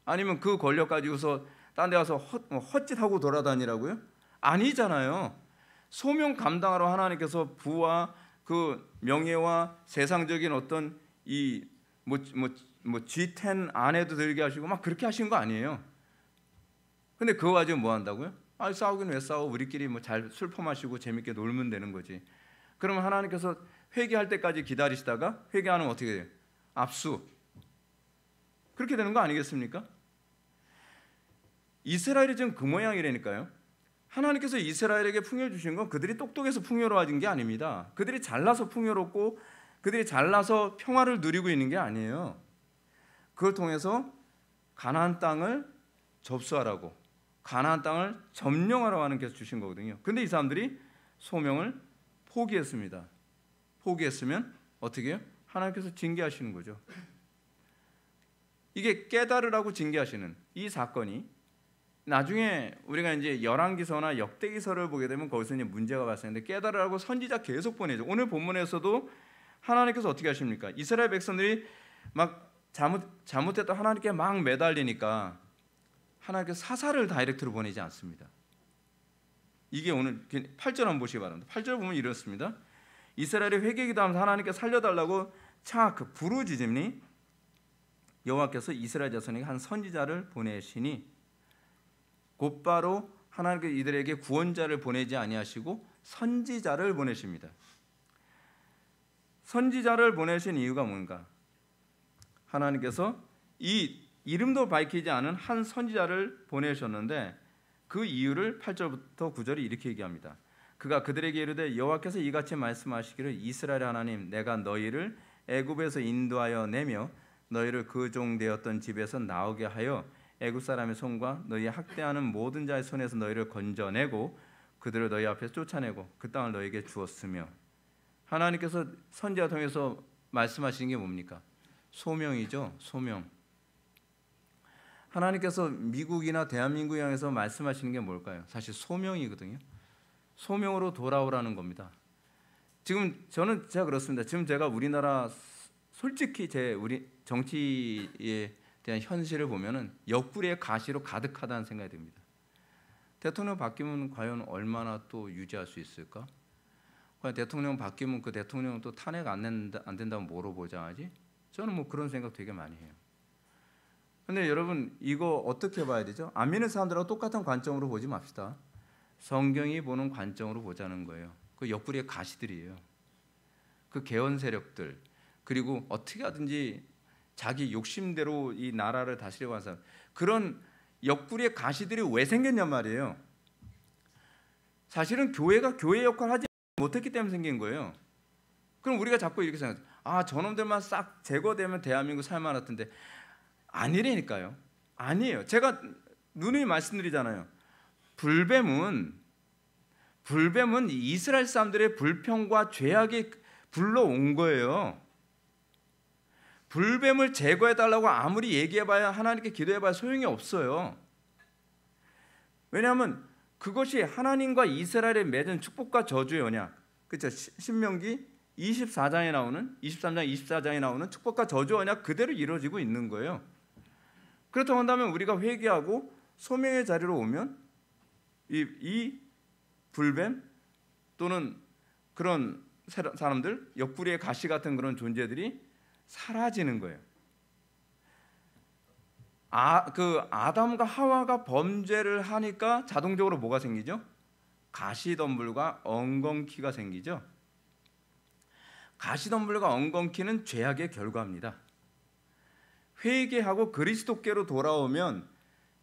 아니면 그 권력 가지고서 다른 데 가서 헛짓하고 돌아다니라고요? 아니잖아요. 소명 감당하러 하나님께서 부와 그 명예와 세상적인 어떤 이 G10 안에도 들게 하시고 막 그렇게 하신 거 아니에요. 근데 그거 가지고 뭐 한다고요? 아, 싸우긴 왜 싸워? 우리끼리 뭐 잘 술 퍼마시고 재밌게 놀면 되는 거지. 그러면 하나님께서 회개할 때까지 기다리시다가 회개하면 어떻게 돼요? 압수. 그렇게 되는 거 아니겠습니까? 이스라엘이 지금 그 모양이라니까요. 하나님께서 이스라엘에게 풍요를 주신 건 그들이 똑똑해서 풍요로워진 게 아닙니다. 그들이 잘나서 풍요롭고 그들이 잘나서 평화를 누리고 있는 게 아니에요. 그걸 통해서 가나안 땅을 접수하라고, 가나안 땅을 점령하라고 하는 게 주신 거거든요. 근데 이 사람들이 소명을 포기했습니다. 포기했으면 어떻게 해요? 하나님께서 징계하시는 거죠. 이게 깨달으라고 징계하시는 이 사건이 나중에 우리가 이제 열왕기서나 역대기서를 보게 되면 거기서 이제 문제가 발생하는데 깨달으라고 선지자 계속 보내죠. 오늘 본문에서도 하나님께서 어떻게 하십니까? 이스라엘 백성들이 막 잘못했다 하나님께 막 매달리니까 하나님께서 사사를 다이렉트로 보내지 않습니다. 이게 오늘 8절 한번 보시기 바랍니다. 8절 보면 이렇습니다. 이스라엘이 회개기도하면서 하나님께 살려달라고 그 부르짖으니 여호와께서 이스라엘 자손에게 한 선지자를 보내시니 곧바로 하나님께서 이들에게 구원자를 보내지 아니하시고 선지자를 보내십니다. 선지자를 보내신 이유가 뭔가? 하나님께서 이 이름도 밝히지 않은 한 선지자를 보내셨는데 그 이유를 8절부터 9절이 이렇게 얘기합니다. 그가 그들에게 이르되 여호와께서 이같이 말씀하시기를 이스라엘 하나님 내가 너희를 애굽에서 인도하여 내며 너희를 그 종 되었던 집에서 나오게 하여 애굽 사람의 손과 너희 학대하는 모든 자의 손에서 너희를 건져내고 그들을 너희 앞에서 쫓아내고 그 땅을 너희에게 주었으며. 하나님께서 선지자 통해서 말씀하시는 게 뭡니까? 소명이죠. 소명. 하나님께서 미국이나 대한민국을 향해서 말씀하시는 게 뭘까요? 사실 소명이거든요. 소명으로 돌아오라는 겁니다. 지금 제가 그렇습니다. 지금 제가 우리나라 솔직히 우리 정치에 대한 현실을 보면은 옆구리에 가시로 가득하다는 생각이 듭니다. 대통령 바뀌면 과연 얼마나 또 유지할 수 있을까? 과연 대통령 바뀌면 그 대통령 또 탄핵 안 된다고 뭐로 보장하지? 저는 뭐 그런 생각 되게 많이 해요. 근데 여러분 이거 어떻게 봐야 되죠? 안 믿는 사람들하고 똑같은 관점으로 보지 맙시다. 성경이 보는 관점으로 보자는 거예요. 그 옆구리에 가시들이에요. 그 개헌 세력들, 그리고 어떻게 하든지 자기 욕심대로 이 나라를 다스리려고 하는 사람, 그런 옆구리에 가시들이 왜 생겼냔 말이에요. 사실은 교회가 교회 역할을 하지 못했기 때문에 생긴 거예요. 그럼 우리가 자꾸 이렇게 생각해요. 아, 저놈들만 싹 제거되면 대한민국 살만할 텐데. 아니라니까요. 아니에요. 제가 누누이 말씀드리잖아요. 불뱀은 이스라엘 사람들의 불평과 죄악이 불러온 거예요. 불뱀을 제거해달라고 아무리 얘기해봐야, 하나님께 기도해봐야 소용이 없어요. 왜냐하면 그것이 하나님과 이스라엘의 맺은 축복과 저주의 언약, 그렇죠? 신명기 23장 24장에 나오는 축복과 저주 언약 그대로 이루어지고 있는 거예요. 그렇다고 한다면 우리가 회개하고 소명의 자리로 오면 이 불뱀 또는 그런 사람들, 옆구리에 가시 같은 그런 존재들이 사라지는 거예요. 아담과 하와가 범죄를 하니까 자동적으로 뭐가 생기죠? 가시덤불과 엉겅퀴가 생기죠. 가시덤불과 엉겅퀴는 죄악의 결과입니다. 회개하고 그리스도께로 돌아오면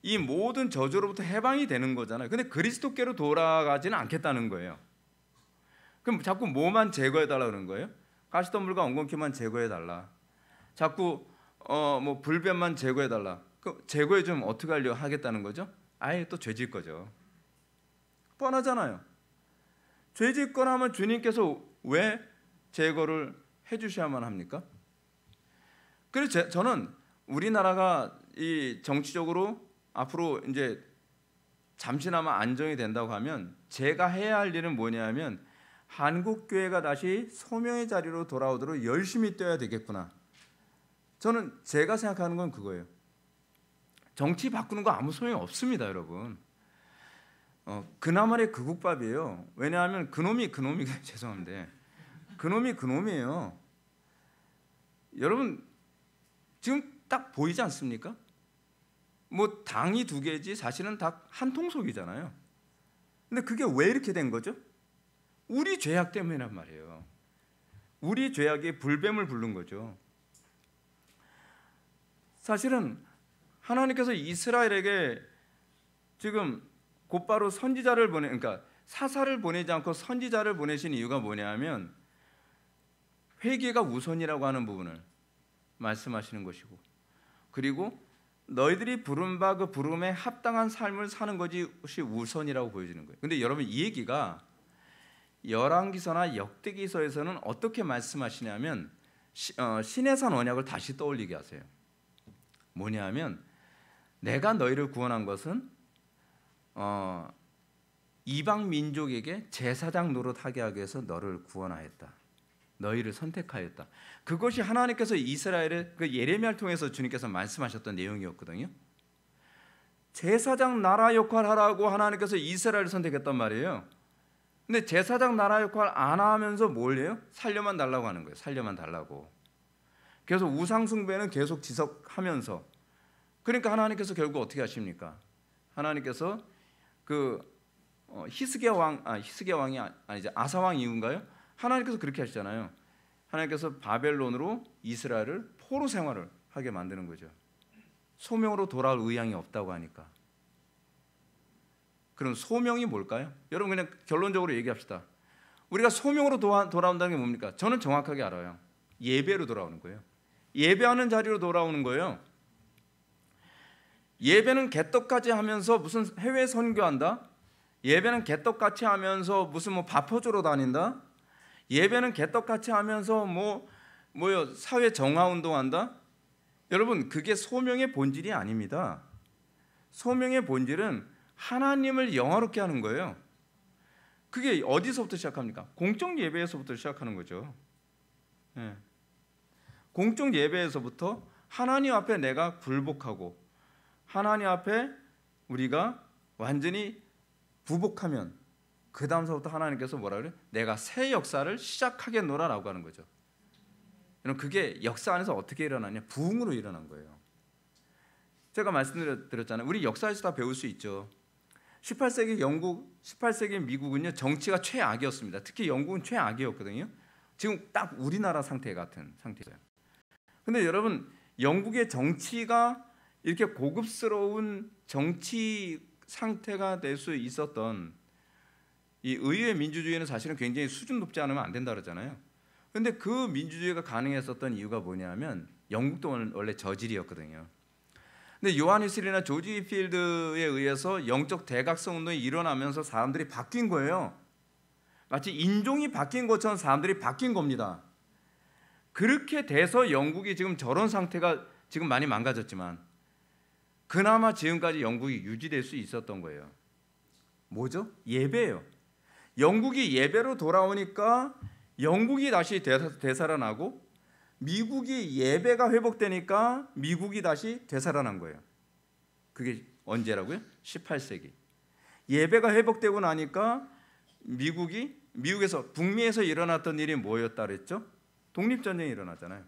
이 모든 저주로부터 해방이 되는 거잖아요. 근데 그리스도께로 돌아가지는 않겠다는 거예요. 그럼 자꾸 뭐만 제거해달라 그러는 거예요? 가시덤불과 엉겅퀴만 제거해달라. 자꾸 뭐 불뱀만 제거해달라. 그 제거해 주면 어떻게 하려고 하겠다는 거죠? 아예 또 죄질 거죠. 뻔하잖아요. 죄질 거라면 주님께서 왜 제거를 해주셔야만 합니까? 그래서 저는 우리나라가 이 정치적으로 앞으로 이제 잠시나마 안정이 된다고 하면 제가 해야 할 일은 뭐냐면 한국 교회가 다시 소명의 자리로 돌아오도록 열심히 뛰어야 되겠구나. 저는 제가 생각하는 건 그거예요. 정치 바꾸는 거 아무 소용 없습니다, 여러분. 그나마의 그 국밥이에요. 왜냐하면 그놈이 죄송한데 그놈이에요. 여러분 지금 딱 보이지 않습니까? 뭐 당이 두 개지 사실은 다 한 통속이잖아요. 근데 그게 왜 이렇게 된 거죠? 우리 죄악 때문이란 말이에요. 우리 죄악이 불뱀을 부른 거죠. 사실은 하나님께서 이스라엘에게 지금 곧바로 선지자를 그러니까 사사를 보내지 않고 선지자를 보내신 이유가 뭐냐면 회개가 우선이라고 하는 부분을 말씀하시는 것이고, 그리고 너희들이 부른 바 그 부름에 합당한 삶을 사는 것이 우선이라고 보여지는 거예요. 근데 여러분 이 얘기가 열왕기서나 역대기서에서는 어떻게 말씀하시냐면 시내산 언약을 다시 떠올리게 하세요. 뭐냐면 내가 너희를 구원한 것은 이방 민족에게 제사장 노릇하게 하기 위해서 너를 구원하였다. 너희를 선택하였다. 그것이 하나님께서 이스라엘의 그 예레미야를 통해서 주님께서 말씀하셨던 내용이었거든요. 제사장 나라 역할 하라고 하나님께서 이스라엘을 선택했단 말이에요. 근데 제사장 나라 역할 안 하면서 뭘 해요? 살려만 달라고 하는 거예요. 살려만 달라고. 그래서 우상 숭배는 계속 지속하면서, 그러니까 하나님께서 결국 어떻게 하십니까? 하나님께서 그 히스기야 왕이 아니죠, 아사 왕 이후인가요? 하나님께서 그렇게 하시잖아요. 하나님께서 바벨론으로 이스라엘을 포로 생활을 하게 만드는 거죠. 소명으로 돌아올 의향이 없다고 하니까. 그럼 소명이 뭘까요? 여러분 그냥 결론적으로 얘기합시다. 우리가 소명으로 돌아온다는 게 뭡니까? 저는 정확하게 알아요. 예배로 돌아오는 거예요. 예배하는 자리로 돌아오는 거예요. 예배는 개떡같이 하면서 무슨 해외 선교한다? 예배는 개떡같이 하면서 무슨 뭐 밥퍼주러 다닌다? 예배는 개떡같이 하면서 뭐요 사회 정화 운동한다? 여러분 그게 소명의 본질이 아닙니다. 소명의 본질은 하나님을 영화롭게 하는 거예요. 그게 어디서부터 시작합니까? 공적 예배에서부터 시작하는 거죠. 예. 공적 예배에서부터 하나님 앞에 내가 굴복하고 하나님 앞에 우리가 완전히 부복하면 그 다음서부터 하나님께서 뭐라 그래요? 내가 새 역사를 시작하겠노라라고 하는 거죠. 여러분 그게 역사 안에서 어떻게 일어나냐? 부흥으로 일어난 거예요. 제가 말씀드렸잖아요. 우리 역사에서 다 배울 수 있죠. 18세기 영국, 18세기 미국은요 정치가 최악이었습니다. 특히 영국은 최악이었거든요. 지금 딱 우리나라 상태 같은 상태예요. 근데 여러분 영국의 정치가 이렇게 고급스러운 정치 상태가 될 수 있었던 이 의회 민주주의는 사실은 굉장히 수준 높지 않으면 안 된다 그러잖아요. 근데 그 민주주의가 가능했었던 이유가 뭐냐면 영국도 원래 저질이었거든요. 근데 요한 웨슬리나 조지 필드에 의해서 영적 대각성 운동이 일어나면서 사람들이 바뀐 거예요. 마치 인종이 바뀐 것처럼 사람들이 바뀐 겁니다. 그렇게 돼서 영국이 지금 저런 상태가 지금 많이 망가졌지만 그나마 지금까지 영국이 유지될 수 있었던 거예요. 뭐죠? 예배예요. 영국이 예배로 돌아오니까 영국이 다시 되살아나고 미국이 예배가 회복되니까 미국이 다시 되살아난 거예요. 그게 언제라고요? 18세기. 예배가 회복되고 나니까 미국에서 북미에서 일어났던 일이 뭐였다 그랬죠? 독립전쟁이 일어나잖아요.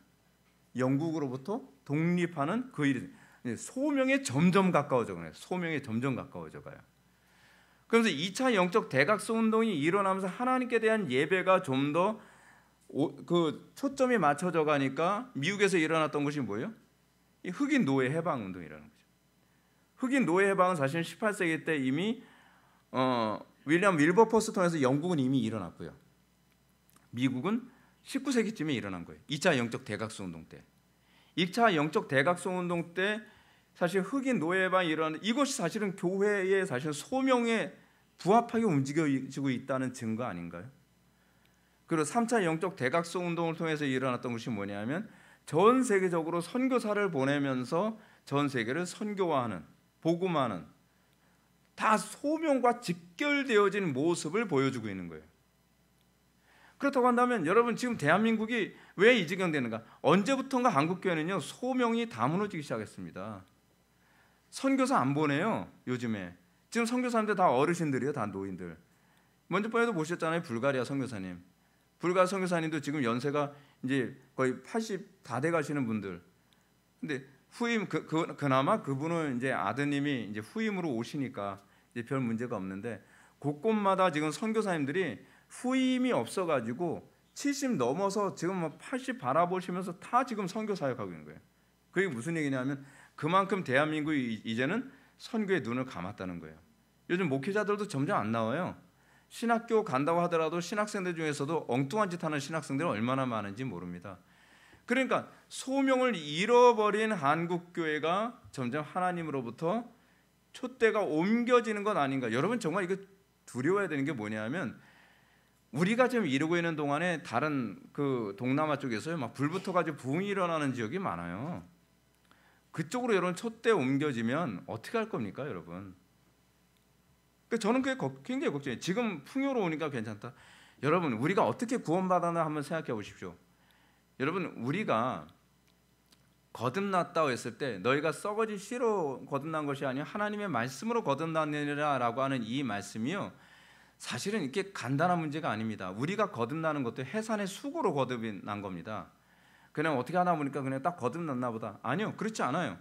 영국으로부터 독립하는 그 일이 소명에 점점 가까워져 가요. 소명에 점점 가까워져 가요. 그래서 2차 영적 대각성 운동이 일어나면서 하나님께 대한 예배가 좀 더 그 초점이 맞춰져 가니까 미국에서 일어났던 것이 뭐예요? 이 흑인 노예 해방 운동이라는 거죠. 흑인 노예 해방은 사실 18세기 때 이미 윌리엄 윌버포스 통해서 영국은 이미 일어났고요. 미국은 19세기쯤에 일어난 거예요. 2차 영적 대각성 운동 때. 2차 영적 대각성 운동 때 사실 흑인 노예 해방이 일어났는데 이것이 사실은 교회의 사실 소명에 부합하게 움직여지고 있다는 증거 아닌가요? 그리고 3차 영적 대각성 운동을 통해서 일어났던 것이 뭐냐면 전 세계적으로 선교사를 보내면서 전 세계를 선교화하는, 복음화하는 다 소명과 직결되어진 모습을 보여주고 있는 거예요. 그렇다고 한다면 여러분 지금 대한민국이 왜 이 지경 되는가? 언제부턴가 한국교회는요 소명이 다 무너지기 시작했습니다. 선교사 안 보내요 요즘에. 지금 선교사님들 다 어르신들이에요, 다 노인들. 먼저 번에도 보셨잖아요, 불가리아 선교사님. 불가리아 선교사님도 지금 연세가 이제 거의 80 다 돼 가시는 분들. 근데 후임 그나마 그분은 이제 아드님이 이제 후임으로 오시니까 이제 별 문제가 없는데 곳곳마다 지금 선교사님들이 후임이 없어가지고 70 넘어서 지금 80 바라보시면서 다 지금 선교 사역하고 있는 거예요. 그게 무슨 얘기냐면 그만큼 대한민국이 이제는 선교에 눈을 감았다는 거예요. 요즘 목회자들도 점점 안 나와요. 신학교 간다고 하더라도 신학생들 중에서도 엉뚱한 짓 하는 신학생들이 얼마나 많은지 모릅니다. 그러니까 소명을 잃어버린 한국교회가 점점 하나님으로부터 촛대가 옮겨지는 건 아닌가. 여러분 정말 이거 두려워야 되는 게 뭐냐면 우리가 지금 이루고 있는 동안에 다른 그 동남아 쪽에서요 막 불붙어가지고 부흥이 일어나는 지역이 많아요. 그쪽으로 여러분 촛대 옮겨지면 어떻게 할 겁니까, 여러분? 저는 그게 굉장히 걱정이에요. 지금 풍요로우니까 괜찮다. 여러분 우리가 어떻게 구원받았나 한번 생각해 보십시오. 여러분 우리가 거듭났다고 했을 때 너희가 썩어질 씨로 거듭난 것이 아니라 하나님의 말씀으로 거듭났느니라라고 하는 이 말씀이요 사실은 이렇게 간단한 문제가 아닙니다. 우리가 거듭나는 것도 해산의 수고로 거듭난 겁니다. 그냥 어떻게 하나 보니까 그냥 딱 거듭났나 보다. 아니요, 그렇지 않아요.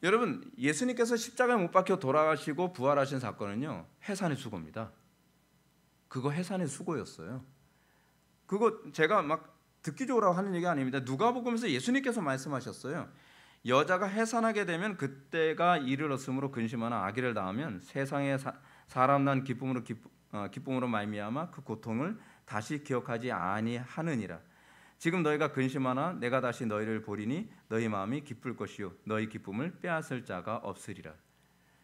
여러분 예수님께서 십자가에 못 박혀 돌아가시고 부활하신 사건은요 해산의 수고입니다. 그거 해산의 수고였어요. 그거 제가 막 듣기 좋으라고 하는 얘기 아닙니다. 누가복음에서 예수님께서 말씀하셨어요. 여자가 해산하게 되면 그때가 이르렀으므로 근심하나 아기를 낳으면 세상에 사람 난 기쁨으로 말미암아 그 고통을 다시 기억하지 아니하느니라. 지금 너희가 근심하나 내가 다시 너희를 보리니 너희 마음이 기쁠 것이요 너희 기쁨을 빼앗을 자가 없으리라.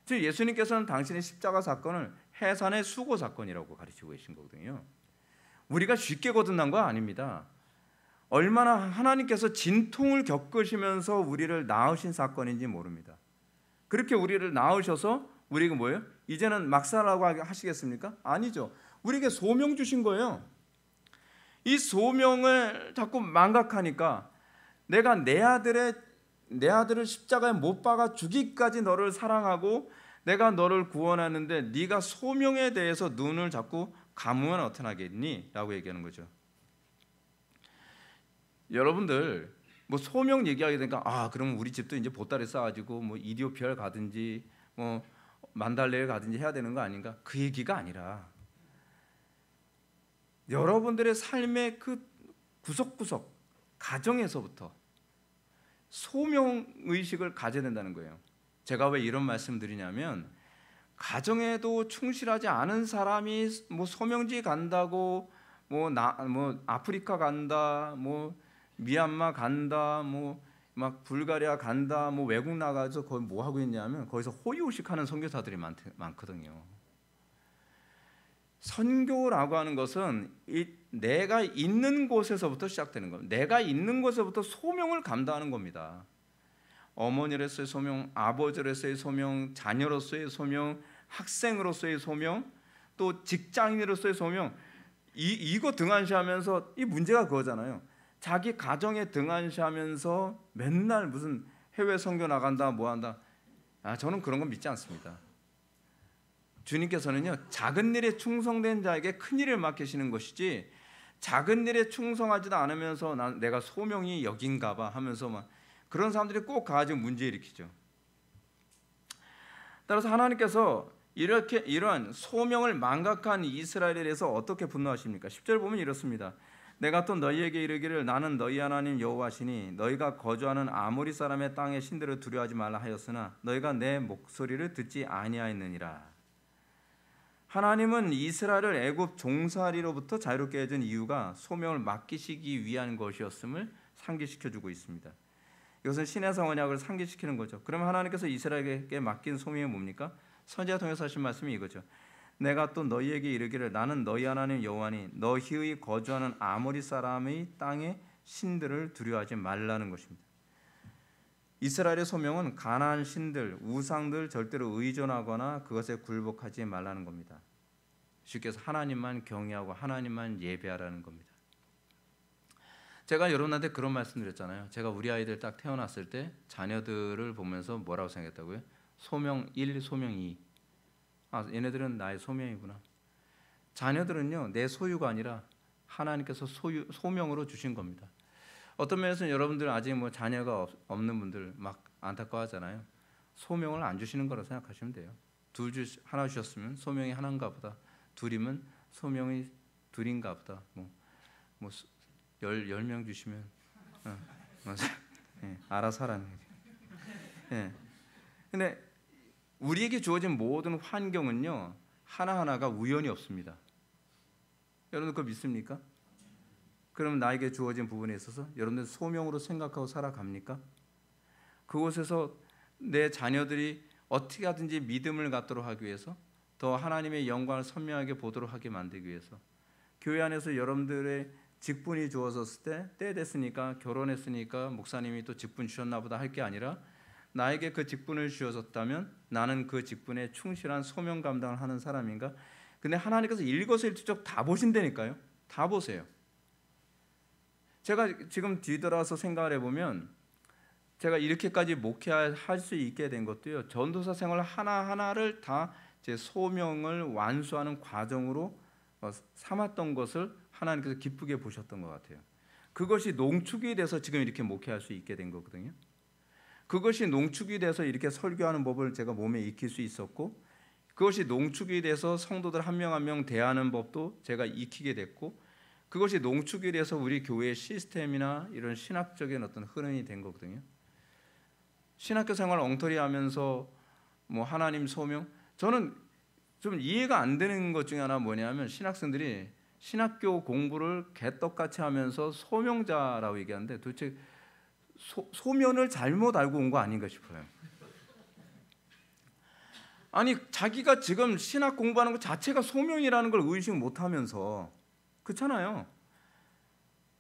즉 예수님께서는 당신의 십자가 사건을 해산의 수고 사건이라고 가르치고 계신 거거든요. 우리가 쉽게 거듭난 거 아닙니다. 얼마나 하나님께서 진통을 겪으시면서 우리를 낳으신 사건인지 모릅니다. 그렇게 우리를 낳으셔서 우리가 뭐예요? 이제는 막 살라고 하시겠습니까? 아니죠. 우리에게 소명 주신 거예요. 이 소명을 자꾸 망각하니까 내가 내 아들을 십자가에 못 박아 주기까지 너를 사랑하고 내가 너를 구원하는데 네가 소명에 대해서 눈을 자꾸 감으면 어떡하겠니? 라고 얘기하는 거죠. 여러분들 뭐 소명 얘기하게 되니까 그럼 우리 집도 이제 보따리 싸가지고 뭐 이디오피아를 가든지 뭐 만달레를 가든지 해야 되는 거 아닌가? 그 얘기가 아니라 여러분들의 삶의 그 구석구석 가정에서부터 소명 의식을 가져야 된다는 거예요. 제가 왜 이런 말씀 드리냐면 가정에도 충실하지 않은 사람이 뭐 소명지 간다고 뭐 아프리카 간다, 뭐 미얀마 간다, 뭐 막 불가리아 간다, 뭐 외국 나가서 거기 뭐 하고 있냐면 거기서 호의호식하는 선교사들이 많거든요. 선교라고 하는 것은 내가 있는 곳에서부터 시작되는 겁니다. 내가 있는 곳에서부터 소명을 감당하는 겁니다. 어머니로서의 소명, 아버지로서의 소명, 자녀로서의 소명, 학생으로서의 소명, 또 직장인으로서의 소명, 이거 등한시하면서 이 문제가 그거잖아요. 자기 가정에 등한시하면서 맨날 무슨 해외 선교 나간다 뭐 한다. 저는 그런 건 믿지 않습니다. 주님께서는요, 작은 일에 충성된 자에게 큰 일을 맡기시는 것이지 작은 일에 충성하지도 않으면서 내가 소명이 여긴가 봐 하면서 막 그런 사람들이 꼭 가지고 문제 일으키죠. 따라서 하나님께서 이러한 소명을 망각한 이스라엘에 대해서 어떻게 분노하십니까? 10절 보면 이렇습니다. 내가 또 너희에게 이르기를 나는 너희 하나님 여호와시니 너희가 거주하는 아모리 사람의 땅의 신들을 두려워하지 말라 하였으나 너희가 내 목소리를 듣지 아니하였느니라. 하나님은 이스라엘을 애굽 종살이로부터 자유롭게 해준 이유가 소명을 맡기시기 위한 것이었음을 상기시켜주고 있습니다. 이것은 신해성 언약을 상기시키는 거죠. 그러면 하나님께서 이스라엘에게 맡긴 소명이 뭡니까? 선지자 통해서 하신 말씀이 이거죠. 내가 또 너희에게 이르기를 나는 너희 하나님 여호와니 너희의 거주하는 아모리 사람의 땅의 신들을 두려워하지 말라는 것입니다. 이스라엘의 소명은 가나안 신들, 우상들 절대로 의존하거나 그것에 굴복하지 말라는 겁니다. 쉽게 해서 하나님만 경외하고 하나님만 예배하라는 겁니다. 제가 여러분한테 그런 말씀 드렸잖아요. 제가 우리 아이들 딱 태어났을 때 자녀들을 보면서 뭐라고 생각했다고요? 소명 1, 소명 2. 얘네들은 나의 소명이구나. 자녀들은요, 내 소유가 아니라 하나님께서 소명으로 주신 겁니다. 어떤 면에서는 여러분들 아직 뭐 자녀가 없는 분들 막 안타까워하잖아요. 소명을 안 주시는 거라고 생각하시면 돼요. 하나 주셨으면 소명이 하나인가 보다. 둘이면 소명이 둘인가 보다. 뭐 10명 주시면 알아서 하라는 거죠. 근데 우리에게 주어진 모든 환경은요 하나하나가 우연이 없습니다. 여러분 그거 믿습니까? 그러면 나에게 주어진 부분에 있어서 여러분들 소명으로 생각하고 살아갑니까? 그곳에서 내 자녀들이 어떻게 하든지 믿음을 갖도록 하기 위해서 더 하나님의 영광을 선명하게 보도록 하게 만들기 위해서 교회 안에서 여러분들의 직분이 주어졌을 때 됐으니까 결혼했으니까 목사님이 또 직분 주셨나 보다 할 게 아니라 나에게 그 직분을 주어졌다면 나는 그 직분에 충실한 소명 감당을 하는 사람인가? 근데 하나님께서 일거수일투족 다 보신다니까요. 다 보세요. 제가 지금 뒤돌아서 생각을 해보면 제가 이렇게까지 목회할 수 있게 된 것도요. 전도사 생활 하나하나를 다 제 소명을 완수하는 과정으로 삼았던 것을 하나님께서 기쁘게 보셨던 것 같아요. 그것이 농축이 돼서 지금 이렇게 목회할 수 있게 된 거거든요. 그것이 농축이 돼서 이렇게 설교하는 법을 제가 몸에 익힐 수 있었고 그것이 농축이 돼서 성도들 한 명 한 명 대하는 법도 제가 익히게 됐고 그것이 농축이 돼서 우리 교회의 시스템이나 이런 신학적인 어떤 흐름이 된 거거든요. 신학교 생활 엉터리 하면서 뭐 하나님 소명, 저는 좀 이해가 안 되는 것 중에 하나 뭐냐면 신학생들이 신학교 공부를 개떡같이 하면서 소명자라고 얘기하는데 도대체 소면을 잘못 알고 온 거 아닌가 싶어요. 아니 자기가 지금 신학 공부하는 것 자체가 소명이라는 걸 의식 못하면서, 그렇잖아요.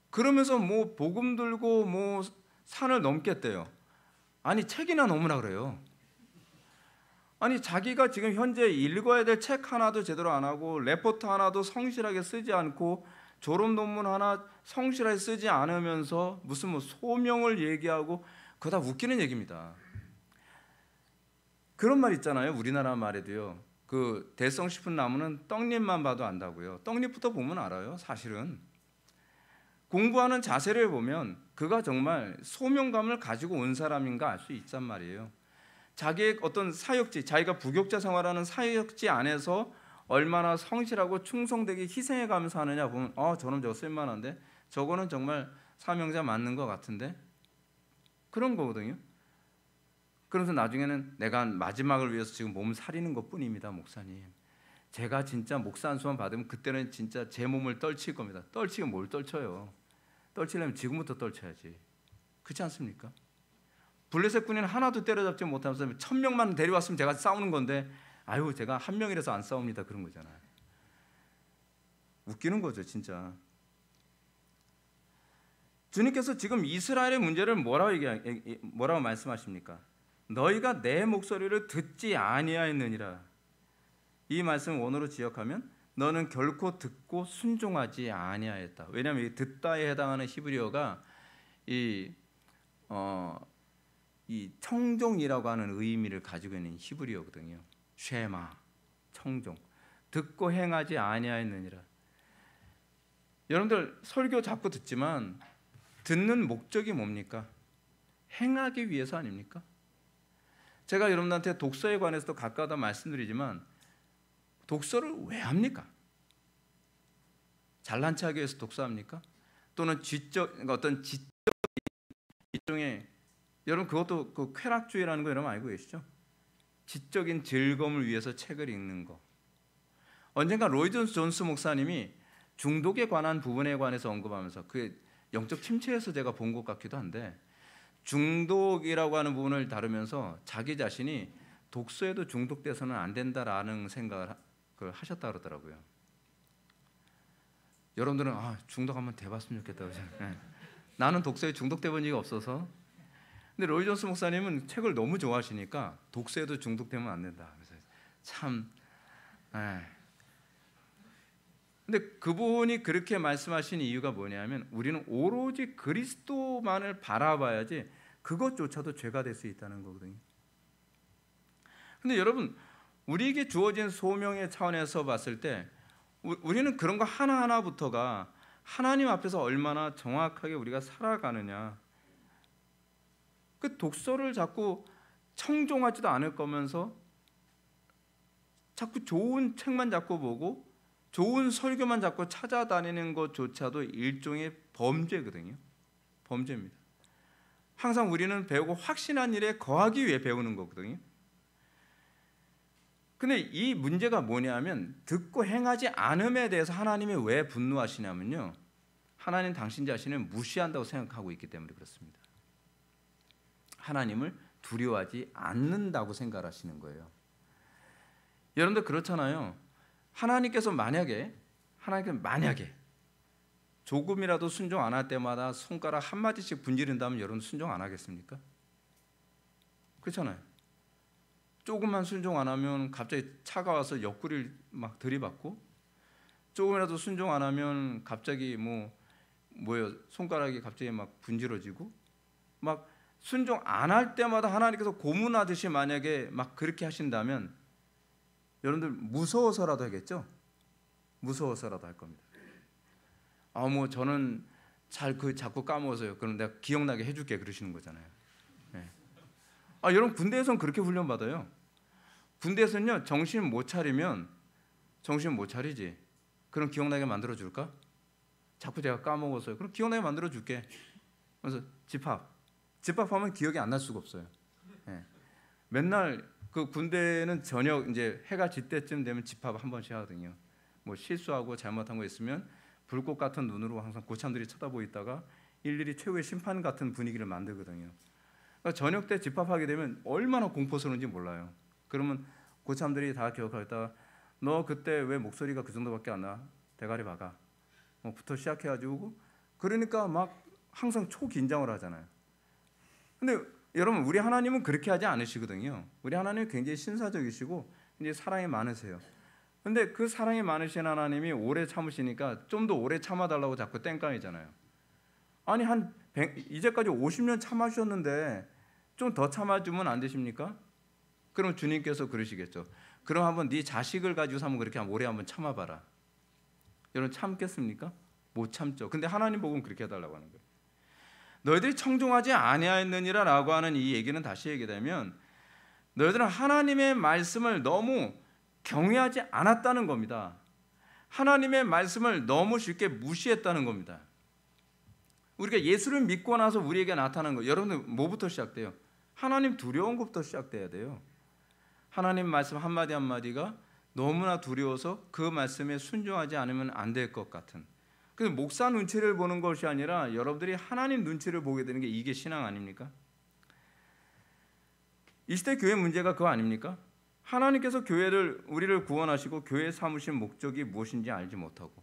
그러면서 뭐 복음 들고 뭐 산을 넘겠대요. 아니 책이나 넘으라 그래요. 아니 자기가 지금 현재 읽어야 될 책 하나도 제대로 안 하고 레포트 하나도 성실하게 쓰지 않고 졸업 논문 하나 성실하게 쓰지 않으면서 무슨 뭐 소명을 얘기하고, 그거 다 웃기는 얘기입니다. 그런 말 있잖아요. 우리나라 말에도요. 그 대성 싶은 나무는 떡잎만 봐도 안다고요. 떡잎부터 보면 알아요. 사실은 공부하는 자세를 보면 그가 정말 소명감을 가지고 온 사람인가 알 수 있단 말이에요. 자기의 어떤 사역지, 자기가 부교자 생활하는 사역지 안에서 얼마나 성실하고 충성되게 희생해가면서 하느냐 보면 저는 저거 쓸만한데, 저거는 정말 사명자 맞는 것 같은데, 그런 거거든요. 그러면서 나중에는 내가 마지막을 위해서 지금 몸을 사리는 것뿐입니다, 목사님. 제가 진짜 목사 안수만 받으면 그때는 진짜 제 몸을 떨칠 겁니다. 떨치긴 뭘 떨쳐요. 떨치려면 지금부터 떨쳐야지. 그렇지 않습니까? 블레셋 군인 하나도 때려잡지 못하면서 1000명만 데려왔으면 제가 싸우는 건데, 아유 제가 1명이라서 안 싸웁니다, 그런 거잖아요. 웃기는 거죠 진짜. 주님께서 지금 이스라엘의 문제를 뭐라고 말씀하십니까? 너희가 내 목소리를 듣지 아니하였느니라. 이 말씀 원어로 지역하면 너는 결코 듣고 순종하지 아니하였다. 왜냐하면 이 듣다에 해당하는 히브리어가 이 청종이라고 하는 의미를 가지고 있는 히브리어거든요. 쉐마, 청종. 듣고 행하지 아니하였느니라. 여러분들 설교 자꾸 듣지만 듣는 목적이 뭡니까? 행하기 위해서 아닙니까? 제가 여러분들한테 독서에 관해서도 가까우다 말씀드리지만 독서를 왜 합니까? 잘난 체 하기 위해서 독서합니까? 또는 어떤 지적 일종의, 여러분 그것도 그 쾌락주의라는 거 여러분 알고 계시죠? 지적인 즐거움을 위해서 책을 읽는 거. 언젠가 로이드 존스 목사님이 중독에 관한 부분에 관해서 언급하면서 그 영적 침체에서 제가 본 것 같기도 한데, 중독이라고 하는 부분을 다루면서 자기 자신이 독서에도 중독돼서는 안 된다라는 생각을 하셨다 그러더라고요. 여러분들은 중독 한번 돼봤으면 좋겠다고 생각해요. 나는 독서에 중독돼 본 적이 없어서. 근데 로이 존스 목사님은 책을 너무 좋아하시니까 독서에도 중독되면 안 된다. 그래서 참. 근데 그분이 그렇게 말씀하신 이유가 뭐냐면 우리는 오로지 그리스도만을 바라봐야지 그것조차도 죄가 될 수 있다는 거거든요. 근데 여러분, 우리에게 주어진 소명의 차원에서 봤을 때 우리는 그런 거 하나하나부터가 하나님 앞에서 얼마나 정확하게 우리가 살아가느냐. 그 독서를 자꾸 청종하지도 않을 거면서 자꾸 좋은 책만 자꾸 보고 좋은 설교만 자꾸 찾아다니는 것조차도 일종의 범죄거든요. 범죄입니다. 항상 우리는 배우고 확신한 일에 거하기 위해 배우는 거거든요. 근데 이 문제가 뭐냐면 듣고 행하지 않음에 대해서 하나님이 왜 분노하시냐면요, 하나님 당신 자신을 무시한다고 생각하고 있기 때문에 그렇습니다. 하나님을 두려워하지 않는다고 생각하시는 거예요. 여러분들 그렇잖아요. 하나님께서 만약에 조금이라도 순종 안 할 때마다 손가락 한마디씩 분지른다면 여러분 순종 안 하겠습니까? 그렇잖아요. 조금만 순종 안 하면 갑자기 차가 와서 옆구리를 막 들이받고, 조금이라도 순종 안 하면 갑자기 손가락이 갑자기 막 분지러지고, 막 순종 안 할 때마다 하나님께서 고문하듯이 만약에 막 그렇게 하신다면 여러분들 무서워서라도 하겠죠? 무서워서라도 할 겁니다. 저는 자꾸 까먹어서요. 그럼 내가 기억나게 해줄게 그러시는 거잖아요. 네. 여러분 군대에서는 그렇게 훈련 받아요. 군대에서는요, 정신 못 차리지. 그럼 기억나게 만들어 줄까? 자꾸 제가 까먹어서요. 그럼 기억나게 만들어 줄게. 그래서 집합하면 기억이 안 날 수가 없어요. 맨날 그 군대는 저녁 이제 해가 질 때쯤 되면 집합 한 번씩 하거든요. 뭐 실수하고 잘못한 거 있으면 불꽃 같은 눈으로 항상 고참들이 쳐다보고 있다가 일일이 최후의 심판 같은 분위기를 만들거든요. 그러니까 저녁 때 집합하게 되면 얼마나 공포스러운지 몰라요. 그러면 고참들이 다 기억하겠다. 너 그때 왜 목소리가 그 정도밖에 안 나? 대가리 박아. 부터 시작해가지고 그러니까 막 항상 초긴장을 하잖아요. 근데 여러분 우리 하나님은 그렇게 하지 않으시거든요. 우리 하나님은 굉장히 신사적이시고 굉장히 사랑이 많으세요. 근데 그 사랑이 많으신 하나님이 오래 참으시니까 좀 더 오래 참아달라고 자꾸 땡깡이잖아요. 아니 이제까지 50년 참아주셨는데 좀 더 참아주면 안 되십니까? 그럼 주님께서 그러시겠죠. 그럼 한번 네 자식을 가지고서 한번 그렇게 오래 한번 참아봐라. 여러분 참겠습니까? 못 참죠. 근데 하나님 복은 그렇게 해달라고 하는 거예요. 너희들이 청종하지 아니하였느니라 라고 하는 이 얘기는 다시 얘기되면 너희들은 하나님의 말씀을 너무 경외하지 않았다는 겁니다. 하나님의 말씀을 너무 쉽게 무시했다는 겁니다. 우리가 예수를 믿고 나서 우리에게 나타나는 거, 여러분들 뭐부터 시작돼요? 하나님 두려운 것부터 시작돼야 돼요. 하나님 말씀 한마디 한마디가 너무나 두려워서 그 말씀에 순종하지 않으면 안 될 것 같은. 그래서 목사 눈치를 보는 것이 아니라 여러분들이 하나님 눈치를 보게 되는 게 이게 신앙 아닙니까? 이 시대 교회 문제가 그거 아닙니까? 하나님께서 우리를 구원하시고 교회 삼으신 목적이 무엇인지 알지 못하고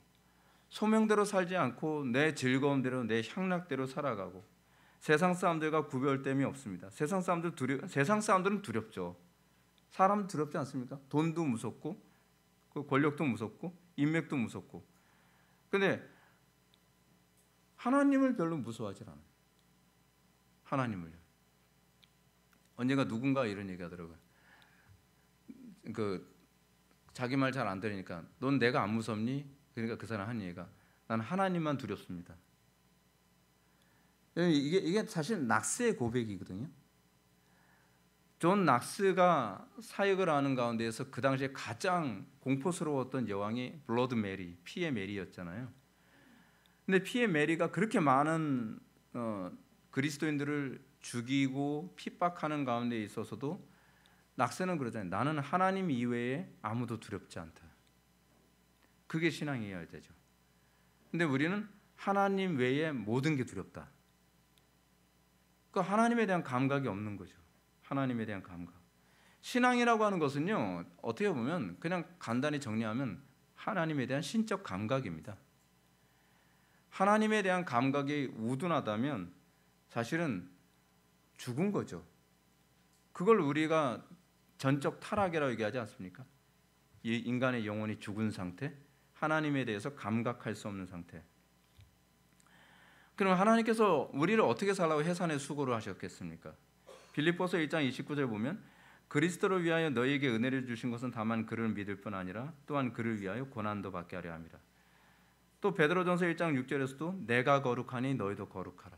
소명대로 살지 않고 내 즐거움대로 내 향락대로 살아가고 세상 사람들과 구별됨이 없습니다. 세상 사람들은 두렵죠. 사람 두렵지 않습니까? 돈도 무섭고 권력도 무섭고 인맥도 무섭고. 근데 하나님을 별로 무서워하지 않아요. 하나님을요. 언젠가 누군가 이런 얘기하더라고요. 자기 말 잘 안 들으니까 넌 내가 안 무섭니? 그러니까 그 사람 한 얘기가 난 하나님만 두렵습니다. 이게 사실 낙스의 고백이거든요. 존 낙스가 사역을 하는 가운데에서 그 당시에 가장 공포스러웠던 여왕이 블러드 메리, 피의 메리였잖아요. 근데 피의 메리가 그렇게 많은 그리스도인들을 죽이고 핍박하는 가운데 있어서도 낙스는 그러잖아요. 나는 하나님 이외에 아무도 두렵지 않다. 그게 신앙이어야 되죠. 근데 우리는 하나님 외에 모든 게 두렵다. 그 하나님에 대한 감각이 없는 거죠. 하나님에 대한 감각. 신앙이라고 하는 것은요, 어떻게 보면 그냥 간단히 정리하면 하나님에 대한 신적 감각입니다. 하나님에 대한 감각이 우둔하다면 사실은 죽은 거죠. 그걸 우리가 전적 타락이라고 얘기하지 않습니까? 이 인간의 영혼이 죽은 상태, 하나님에 대해서 감각할 수 없는 상태. 그럼 하나님께서 우리를 어떻게 살라고 해산의 수고를 하셨겠습니까? 빌립보서 1장 29절 보면 그리스도를 위하여 너희에게 은혜를 주신 것은 다만 그를 믿을 뿐 아니라 또한 그를 위하여 고난도 받게 하려 함이라. 또 베드로전서 1장 6절에서도 내가 거룩하니 너희도 거룩하라.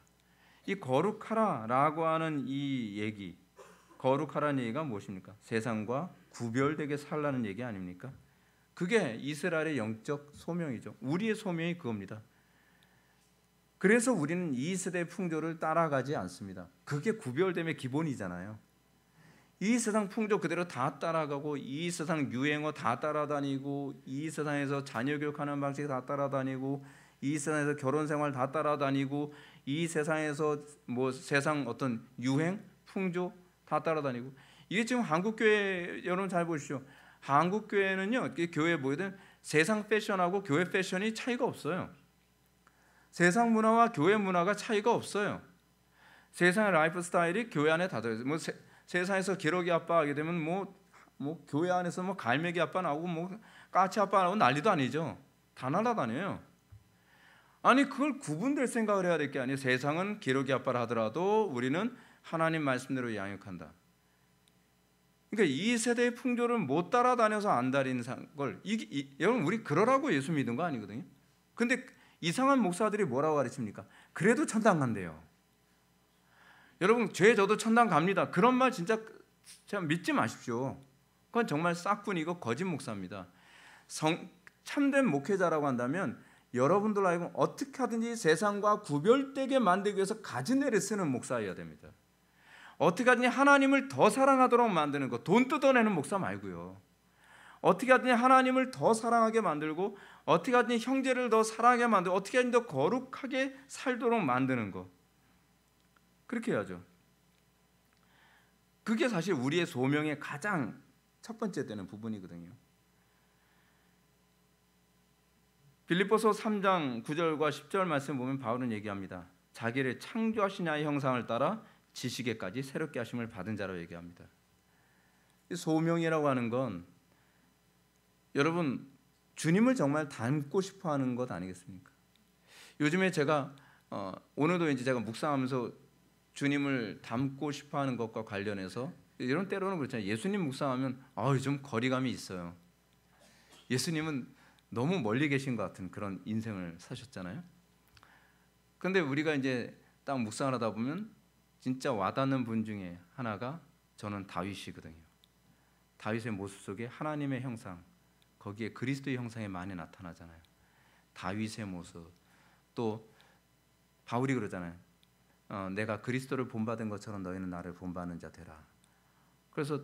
이 거룩하라라고 하는 이 얘기, 거룩하라는 얘기가 무엇입니까? 세상과 구별되게 살라는 얘기 아닙니까? 그게 이스라엘의 영적 소명이죠. 우리의 소명이 그겁니다. 그래서 우리는 이 세대의 풍조를 따라가지 않습니다. 그게 구별됨의 기본이잖아요. 이 세상 풍조 그대로 다 따라가고 이 세상 유행어 다 따라다니고 이 세상에서 자녀 교육하는 방식 다 따라다니고 이 세상에서 결혼 생활 다 따라다니고 이 세상에서 뭐 세상 어떤 유행 풍조 다 따라다니고 이게 지금 한국 교회 여러분 잘 보시죠. 한국 교회는요, 교회에 보이든 세상 패션하고 교회 패션이 차이가 없어요. 세상 문화와 교회 문화가 차이가 없어요. 세상의 라이프 스타일이 교회 안에 다 들어있어요. 세상에서 기러기 아빠 하게 되면 뭐 교회 안에서 뭐 갈매기 아빠 나오고 뭐 까치 아빠 나오고 난리도 아니죠. 다 날아다녀요. 아니 그걸 구분될 생각을 해야 될 게 아니에요. 세상은 기러기 아빠를 하더라도 우리는 하나님 말씀대로 양육한다. 그러니까 이 세대의 풍조를 못 따라다녀서 안달인 걸 여러분 우리 그러라고 예수 믿은 거 아니거든요. 근데 이상한 목사들이 뭐라고 가르칩니까? 그래도 천당 간대요. 여러분 죄 져도 천당 갑니다. 그런 말 진짜 믿지 마십시오. 그건 정말 싹군이고 거짓 목사입니다. 참된 목회자라고 한다면 여러분들 알고 어떻게 하든지 세상과 구별되게 만들기 위해서 가진 애를 쓰는 목사여야 됩니다. 어떻게 하든지 하나님을 더 사랑하도록 만드는 것, 돈 뜯어내는 목사 말고요. 어떻게 하든지 하나님을 더 사랑하게 만들고, 어떻게 하든지 형제를 더 사랑하게 만들고, 어떻게 하든지 더 거룩하게 살도록 만드는 것, 그렇게 해야죠. 그게 사실 우리의 소명의 가장 첫 번째 되는 부분이거든요. 빌립보서 3장 9절과 10절 말씀 보면 바울은 얘기합니다. 자기를 창조하신 이의 형상을 따라 지식에까지 새롭게 하심을 받은 자로 얘기합니다. 소명이라고 하는 건 여러분 주님을 정말 닮고 싶어하는 것 아니겠습니까? 요즘에 제가 오늘도 이제 제가 묵상하면서 주님을 닮고 싶어하는 것과 관련해서 이런 때로는 그렇잖아요. 예수님 묵상하면 좀 거리감이 있어요. 예수님은 너무 멀리 계신 것 같은 그런 인생을 사셨잖아요. 그런데 우리가 이제 딱 묵상을 하다 보면 진짜 와닿는 분 중에 하나가 저는 다윗이거든요. 다윗의 모습 속에 하나님의 형상, 거기에 그리스도의 형상이 많이 나타나잖아요. 다윗의 모습, 또 바울이 그러잖아요. 내가 그리스도를 본받은 것처럼 너희는 나를 본받는 자 되라. 그래서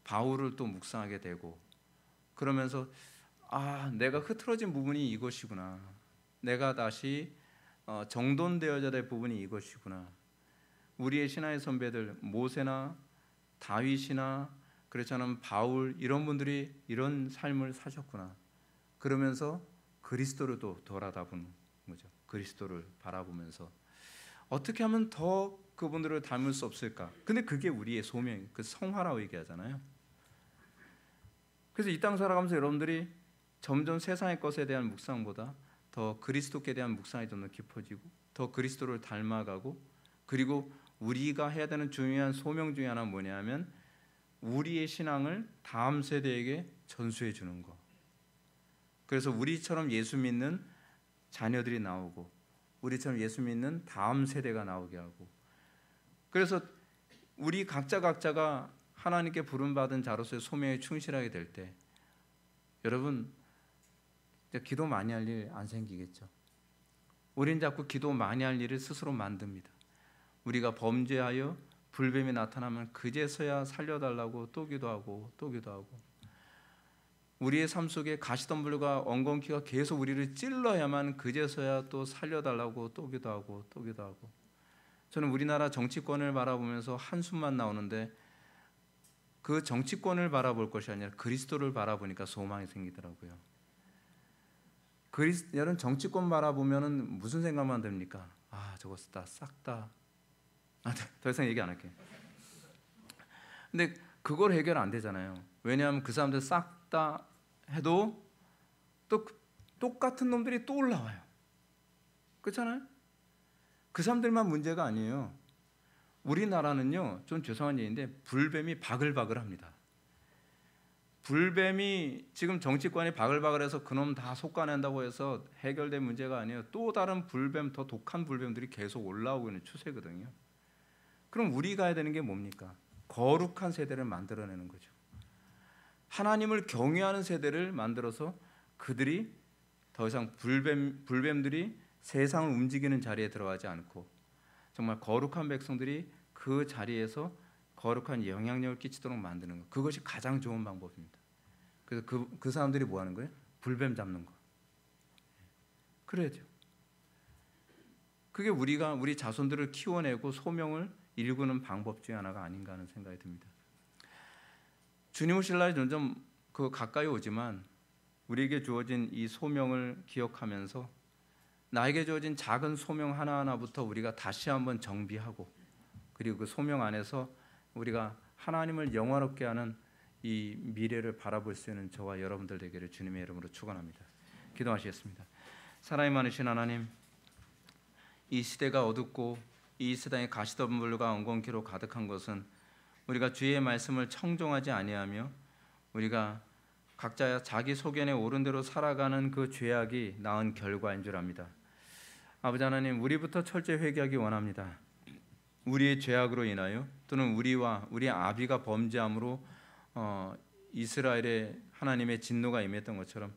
바울을 또 묵상하게 되고, 그러면서 내가 흐트러진 부분이 이것이구나. 내가 다시 정돈되어야 될 부분이 이것이구나. 우리의 신앙의 선배들 모세나 다윗이나 그렇지 않으면 바울, 이런 분들이 이런 삶을 사셨구나. 그러면서 그리스도를 또 돌아다보는 거죠. 그리스도를 바라보면서 어떻게 하면 더 그분들을 닮을 수 없을까? 근데 그게 우리의 소명, 그 성화라고 얘기하잖아요. 그래서 이 땅 살아가면서 여러분들이 점점 세상의 것에 대한 묵상보다 더 그리스도께 대한 묵상이 좀 더 깊어지고, 더 그리스도를 닮아가고, 그리고 우리가 해야 되는 중요한 소명 중에 하나는 뭐냐면 우리의 신앙을 다음 세대에게 전수해 주는 거. 그래서 우리처럼 예수 믿는 자녀들이 나오고, 우리처럼 예수 믿는 다음 세대가 나오게 하고, 그래서 우리 각자가 하나님께 부름받은 자로서의 소명에 충실하게 될 때 여러분 기도 많이 할 일 안 생기겠죠. 우린 자꾸 기도 많이 할 일을 스스로 만듭니다. 우리가 범죄하여 불뱀이 나타나면 그제서야 살려달라고 또 기도하고 또 기도하고, 우리의 삶 속에 가시덤불과 엉겅퀴가 계속 우리를 찔러야만 그제서야 또 살려달라고 또 기도하고 또 기도하고. 저는 우리나라 정치권을 바라보면서 한숨만 나오는데 그 정치권을 바라볼 것이 아니라 그리스도를 바라보니까 소망이 생기더라고요. 여러분 정치권 바라보면은 무슨 생각만 듭니까? 저거 싹 다. 더 이상 얘기 안 할게요. 근데 그걸 해결 안 되잖아요. 왜냐하면 그 사람들 싹 다 해도 또 똑같은 놈들이 또 올라와요. 그렇잖아요? 그 사람들만 문제가 아니에요. 우리나라는요, 좀 죄송한 얘기인데 불뱀이 바글바글합니다. 불뱀이 지금 정치권이 바글바글해서 그놈 다 솎아낸다고 해서 해결된 문제가 아니에요. 또 다른 불뱀, 더 독한 불뱀들이 계속 올라오고 있는 추세거든요. 그럼 우리가 해야 되는 게 뭡니까? 거룩한 세대를 만들어내는 거죠. 하나님을 경외하는 세대를 만들어서 그들이 더 이상 불뱀들이 세상을 움직이는 자리에 들어가지 않고 정말 거룩한 백성들이 그 자리에서 거룩한 영향력을 끼치도록 만드는 것, 그것이 가장 좋은 방법입니다. 그래서 그 사람들이 뭐 하는 거예요? 불뱀 잡는 거. 그래야죠. 그게 우리 자손들을 키워내고 소명을 일구는 방법 중에 하나가 아닌가 하는 생각이 듭니다. 주님 오실 날이 점점 가까이 오지만 우리에게 주어진 이 소명을 기억하면서 나에게 주어진 작은 소명 하나하나부터 우리가 다시 한번 정비하고, 그리고 그 소명 안에서 우리가 하나님을 영화롭게 하는 이 미래를 바라볼 수 있는 저와 여러분들 되기를 주님의 이름으로 축원합니다. 기도하시겠습니다. 사랑이 많으신 하나님, 이 시대가 어둡고 이 세상에 가시덤불과 엉겅퀴로 가득한 것은 우리가 주의 말씀을 청종하지 아니하며 우리가 각자 자기 소견에 옳은 대로 살아가는 그 죄악이 낳은 결과인 줄 압니다. 아버지 하나님, 우리부터 철저히 회개하기 원합니다. 우리의 죄악으로 인하여 또는 우리와 우리 아비가 범죄함으로 이스라엘의 하나님의 진노가 임했던 것처럼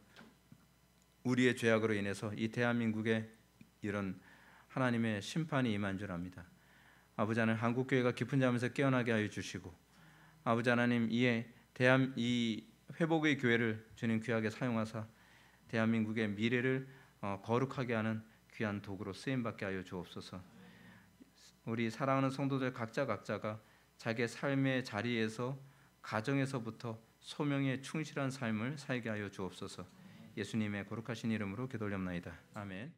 우리의 죄악으로 인해서 이 대한민국에 이런 하나님의 심판이 임한 줄 압니다. 아버지 하나님, 한국 교회가 깊은 잠에서 깨어나게 하여 주시고, 아버지 하나님, 이 회복의 교회를 주님 귀하게 사용하사 대한민국의 미래를 거룩하게 하는 귀한 도구로 쓰임 받게 하여 주옵소서. 우리 사랑하는 성도들 각자가 자기의 삶의 자리에서, 가정에서부터 소명에 충실한 삶을 살게 하여 주옵소서. 예수님의 거룩하신 이름으로 기도올렵나이다. 아멘.